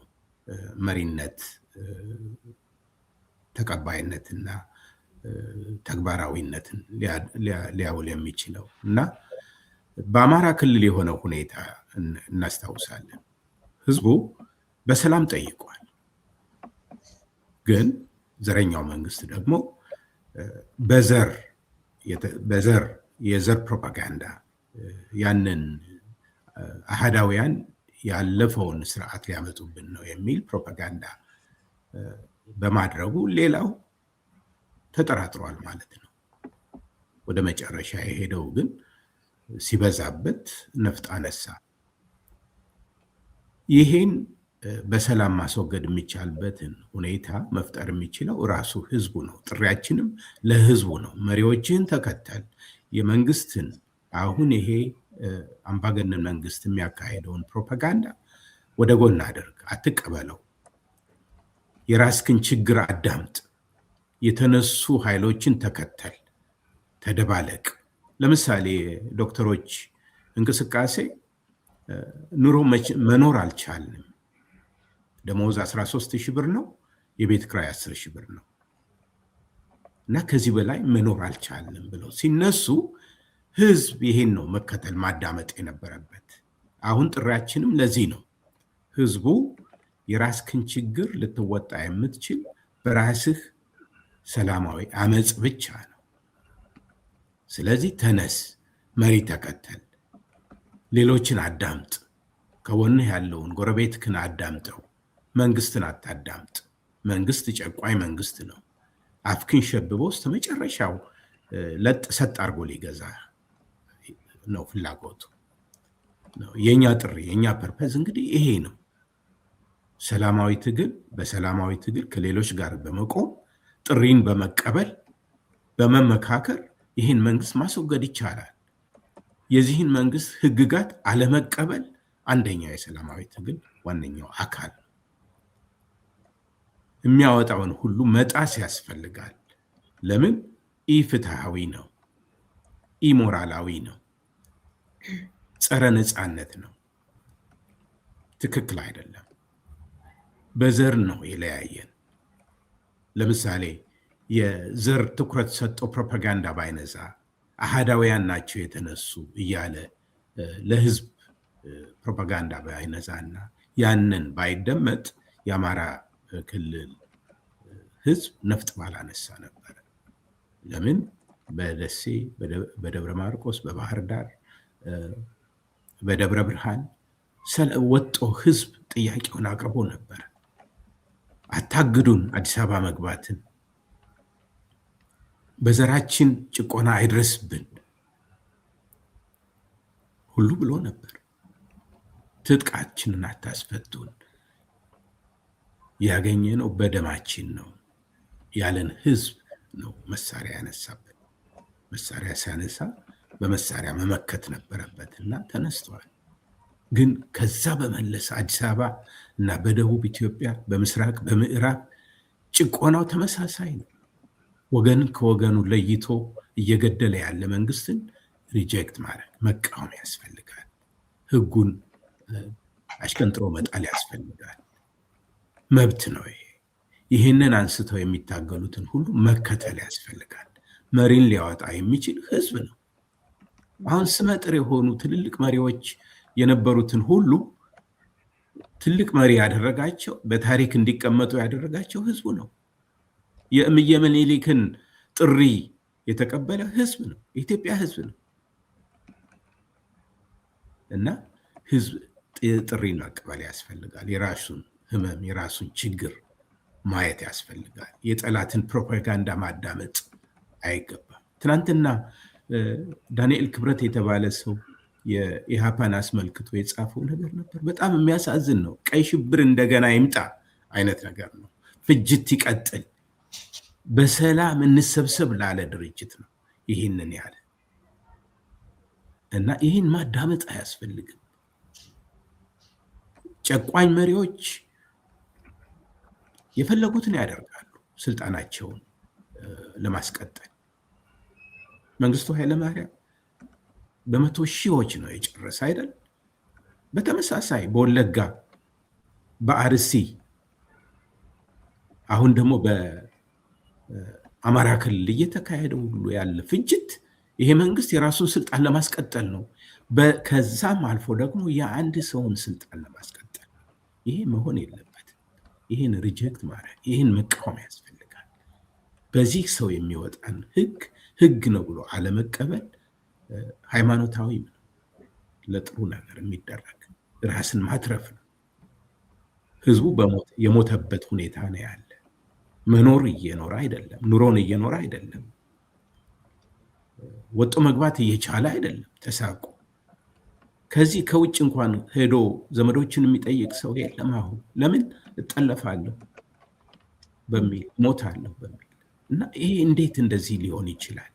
መሪነት ተቀባይነትና ተግባራዊነትን ሊያውል የሚችለው እና በአማራ ክልል የሆነው ሁኔታ እናስታውሳለን። ህዝቡ በሰላም ጠይቋል። ግን ዘረኛው መንግስት ደግሞ የዘር ፕሮፓጋንዳ ያንን አህዳውያን ያለፈውን ስርዓት ሊያመጡብን ነው የሚል ፕሮፓጋንዳ በማድረጉ ሌላው ተጠራጥሯል ማለት ነው። ወደ መጨረሻ የሄደው ግን ሲበዛበት ነፍጥ አነሳ። ይሄን በሰላም ማስወገድ የሚቻልበትን ሁኔታ መፍጠር የሚችለው ራሱ ህዝቡ ነው። ጥሪያችንም ለህዝቡ ነው። መሪዎችን ተከተል፣ የመንግስትን አሁን ይሄ አምባገነን መንግስት የሚያካሄደውን ፕሮፓጋንዳ ወደ ጎን አድርግ፣ አትቀበለው። የራስክን ችግር አዳምጥ፣ የተነሱ ኃይሎችን ተከተል፣ ተደባለቅ። ለምሳሌ ዶክተሮች እንቅስቃሴ ኑሮ መኖር አልቻልንም፣ ደሞዝ 13,000 ብር ነው፣ የቤት ክራይ 10,000 ብር ነው እና ከዚህ በላይ መኖር አልቻልንም ብለው ሲነሱ ህዝብ ይሄን ነው መከተል ማዳመጥ የነበረበት። አሁን ጥሪያችንም ለዚህ ነው። ህዝቡ የራስህን ችግር ልትወጣ የምትችል በራስህ ሰላማዊ አመጽ ብቻ ነው። ስለዚህ ተነስ፣ መሪ ተከተል፣ ሌሎችን አዳምጥ፣ ከወንህ ያለውን ጎረቤትህን አዳምጠው፣ መንግስትን አታዳምጥ። መንግስት ጨቋኝ መንግስት ነው። አፍክን ሸብቦ እስከ መጨረሻው ለጥ ሰጥ አድርጎ ሊገዛ ነው ፍላጎቱ። የኛ ጥሪ የኛ ፐርፐዝ እንግዲህ ይሄ ነው። ሰላማዊ ትግል፣ በሰላማዊ ትግል ከሌሎች ጋር በመቆም ጥሪን በመቀበል በመመካከር ይህን መንግስት ማስወገድ ይቻላል። የዚህን መንግስት ህግጋት አለመቀበል አንደኛ የሰላማዊ ትግል ዋነኛው አካል ነው። የሚያወጣውን ሁሉ መጣስ ያስፈልጋል። ለምን? ኢፍትሃዊ ነው፣ ኢሞራላዊ ነው፣ ጸረ ነፃነት ነው፣ ትክክል አይደለም። በዘር ነው የለያየን። ለምሳሌ የዘር ትኩረት ሰጠው ፕሮፓጋንዳ ባይነዛ አሃዳውያን ናቸው የተነሱ እያለ ለህዝብ ፕሮፓጋንዳ ባይነዛና ያንን ባይደመጥ የአማራ ክልል ህዝብ ነፍጥ ባላነሳ ነበር። ለምን? በደሴ፣ በደብረ ማርቆስ፣ በባህር ዳር፣ በደብረ ብርሃን ወጦ ህዝብ ጥያቄውን አቅርቦ ነበር። አታግዱን አዲስ አበባ መግባትን፣ በዘራችን ጭቆና አይድረስብን ሁሉ ብሎ ነበር። ትጥቃችንን አታስፈቱን፣ ያገኘነው በደማችን ነው ያለን ህዝብ ነው መሳሪያ ያነሳበት። መሳሪያ ሲያነሳ በመሳሪያ መመከት ነበረበትና ተነስተዋል። ግን ከዛ በመለስ አዲስ አበባ እና በደቡብ ኢትዮጵያ በምስራቅ በምዕራብ ጭቆናው ተመሳሳይ ነው። ወገንን ከወገኑ ለይቶ እየገደለ ያለ መንግስትን ሪጀክት ማድረግ መቃወም ያስፈልጋል። ህጉን አሽቀንጥሮ መጣል ያስፈልጋል። መብት ነው ይሄ። ይህንን አንስተው የሚታገሉትን ሁሉ መከተል ያስፈልጋል። መሪን ሊያወጣ የሚችል ህዝብ ነው። አሁን ስመጥር የሆኑ ትልልቅ መሪዎች የነበሩትን ሁሉ ትልቅ መሪ ያደረጋቸው፣ በታሪክ እንዲቀመጡ ያደረጋቸው ህዝቡ ነው። የእምዬ ምኒልክን ጥሪ የተቀበለ ህዝብ ነው፣ የኢትዮጵያ ህዝብ ነው። እና ህዝብ ጥሪን መቀበል ያስፈልጋል። የራሱን ህመም የራሱን ችግር ማየት ያስፈልጋል። የጠላትን ፕሮፓጋንዳ ማዳመጥ አይገባም። ትናንትና ዳንኤል ክብረት የተባለ ሰው የኢሃፓን አስመልክቶ የጻፈው ነገር ነበር። በጣም የሚያሳዝን ነው። ቀይ ሽብር እንደገና ይምጣ አይነት ነገር ነው። ፍጅት ይቀጥል፣ በሰላም እንሰብሰብ ላለ ድርጅት ነው ይህንን ያለ እና ይህን ማዳመጥ አያስፈልግም። ጨቋኝ መሪዎች የፈለጉትን ያደርጋሉ ስልጣናቸውን ለማስቀጠል። መንግስቱ ኃይለማርያም በመቶ ሺዎች ነው የጨረሰ አይደል? በተመሳሳይ በወለጋ በአርሲ አሁን ደግሞ በአማራ ክልል እየተካሄደ ሁሉ ያለ ፍጅት ይሄ መንግስት የራሱን ስልጣን ለማስቀጠል ነው። ከዛም አልፎ ደግሞ የአንድ ሰውን ስልጣን ለማስቀጠል። ይሄ መሆን የለበትም። ይህን ሪጀክት ማድረግ፣ ይህን መቃወም ያስፈልጋል። በዚህ ሰው የሚወጣን ህግ ነው ብሎ አለመቀበል ሃይማኖታዊም ነው። ለጥሩ ነገር የሚደረግ ራስን ማትረፍ ነው። ህዝቡ የሞተበት ሁኔታ ነው ያለ። መኖር እየኖረ አይደለም፣ ኑሮን እየኖረ አይደለም፣ ወጦ መግባት እየቻለ አይደለም፣ ተሳቆ። ከዚህ ከውጭ እንኳን ሄዶ ዘመዶችን የሚጠይቅ ሰው የለም። አሁን ለምን እጠለፋለሁ በሚል ሞታለሁ በሚል እና ይሄ እንዴት እንደዚህ ሊሆን ይችላል?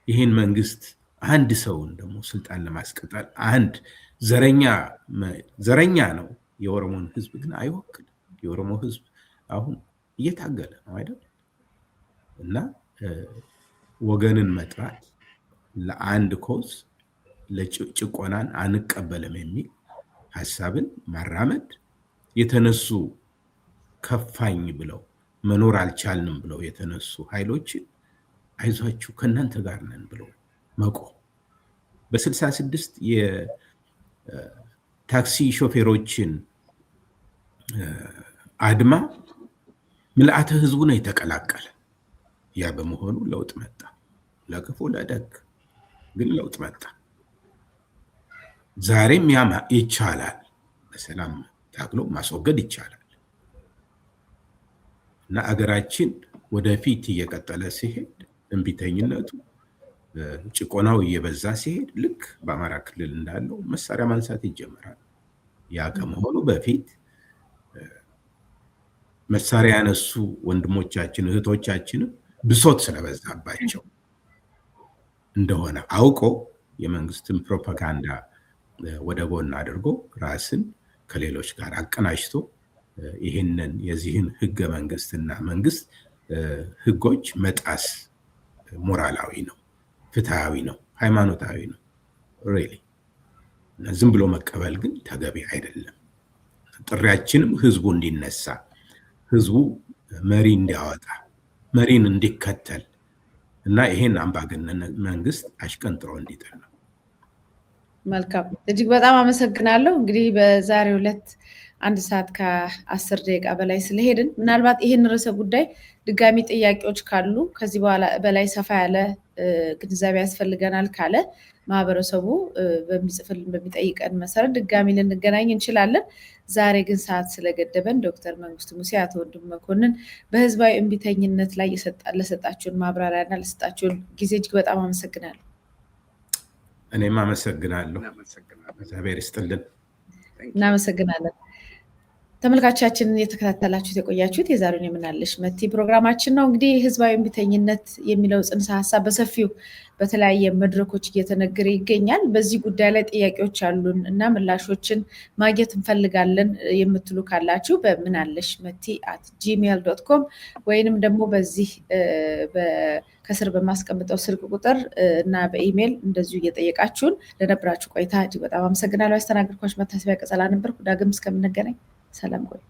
ይህን መንግስት አንድ ሰውን ደግሞ ስልጣን ለማስቀጠል አንድ ዘረኛ ነው። የኦሮሞን ህዝብ ግን አይወክልም። የኦሮሞ ህዝብ አሁን እየታገለ ነው አይደል? እና ወገንን መጥራት ለአንድ ኮዝ ለጭቆናን አንቀበልም የሚል ሀሳብን ማራመድ፣ የተነሱ ከፋኝ ብለው መኖር አልቻልንም ብለው የተነሱ ኃይሎችን አይዟችሁ ከእናንተ ጋር ነን ብለው መቆም በ66 የታክሲ ሾፌሮችን አድማ ምልአተ ህዝቡ ነው የተቀላቀለ። ያ በመሆኑ ለውጥ መጣ። ለክፉ ለደግ ግን ለውጥ መጣ። ዛሬም ያማ ይቻላል። በሰላም ታግሎ ማስወገድ ይቻላል እና አገራችን ወደፊት እየቀጠለ ሲሄድ እንቢተኝነቱ ጭቆናው እየበዛ ሲሄድ ልክ በአማራ ክልል እንዳለው መሳሪያ ማንሳት ይጀምራል። ያ ከመሆኑ በፊት መሳሪያ ያነሱ ወንድሞቻችን እህቶቻችን ብሶት ስለበዛባቸው እንደሆነ አውቆ የመንግስትን ፕሮፓጋንዳ ወደ ጎን አድርጎ ራስን ከሌሎች ጋር አቀናጅቶ ይህንን የዚህን ህገ መንግስትና መንግስት ህጎች መጣስ ሞራላዊ ነው፣ ፍትሃዊ ነው፣ ሃይማኖታዊ ነው። ሪሊ ዝም ብሎ መቀበል ግን ተገቢ አይደለም። ጥሪያችንም ህዝቡ እንዲነሳ፣ ህዝቡ መሪ እንዲያወጣ፣ መሪን እንዲከተል እና ይሄን አምባገነን መንግስት አሽቀንጥሮ እንዲጥል ነው። መልካም፣ እጅግ በጣም አመሰግናለሁ። እንግዲህ በዛሬው ዕለት 1 ሰዓት ከ10 ደቂቃ በላይ ስለሄድን ምናልባት ይሄን ርዕሰ ጉዳይ ድጋሚ ጥያቄዎች ካሉ ከዚህ በኋላ በላይ ሰፋ ያለ ግንዛቤ ያስፈልገናል ካለ ማህበረሰቡ በሚጽፍልን በሚጠይቀን መሰረት ድጋሚ ልንገናኝ እንችላለን። ዛሬ ግን ሰዓት ስለገደበን ዶክተር መንግስቱ ሙሴ፣ አቶ ወንድሙ መኮንን በህዝባዊ እምቢተኝነት ላይ ለሰጣችሁን ማብራሪያና ለሰጣችሁን ጊዜ እጅግ በጣም አመሰግናለሁ። እኔም አመሰግናለሁ። እግዚአብሔር ይስጥልን። እናመሰግናለን። ተመልካቾቻችንን የተከታተላችሁት የቆያችሁት የዛሬውን የምናለሽ መቲ ፕሮግራማችን ነው። እንግዲህ ህዝባዊ እምቢተኝነት የሚለው ጽንሰ ሀሳብ በሰፊው በተለያየ መድረኮች እየተነገረ ይገኛል። በዚህ ጉዳይ ላይ ጥያቄዎች አሉን እና ምላሾችን ማግኘት እንፈልጋለን የምትሉ ካላችሁ በምናለሽ መቲ @gmail.com ወይንም ደግሞ በዚህ ከስር በማስቀምጠው ስልክ ቁጥር እና በኢሜይል እንደዚሁ እየጠየቃችሁን ለነበራችሁ ቆይታ እጅግ በጣም አመሰግናለሁ። ያስተናገድኳችሁ መታሰቢያ ቀጸላ ነበርኩ። ዳግም እስከምንገናኝ ሰላም ቆዩ።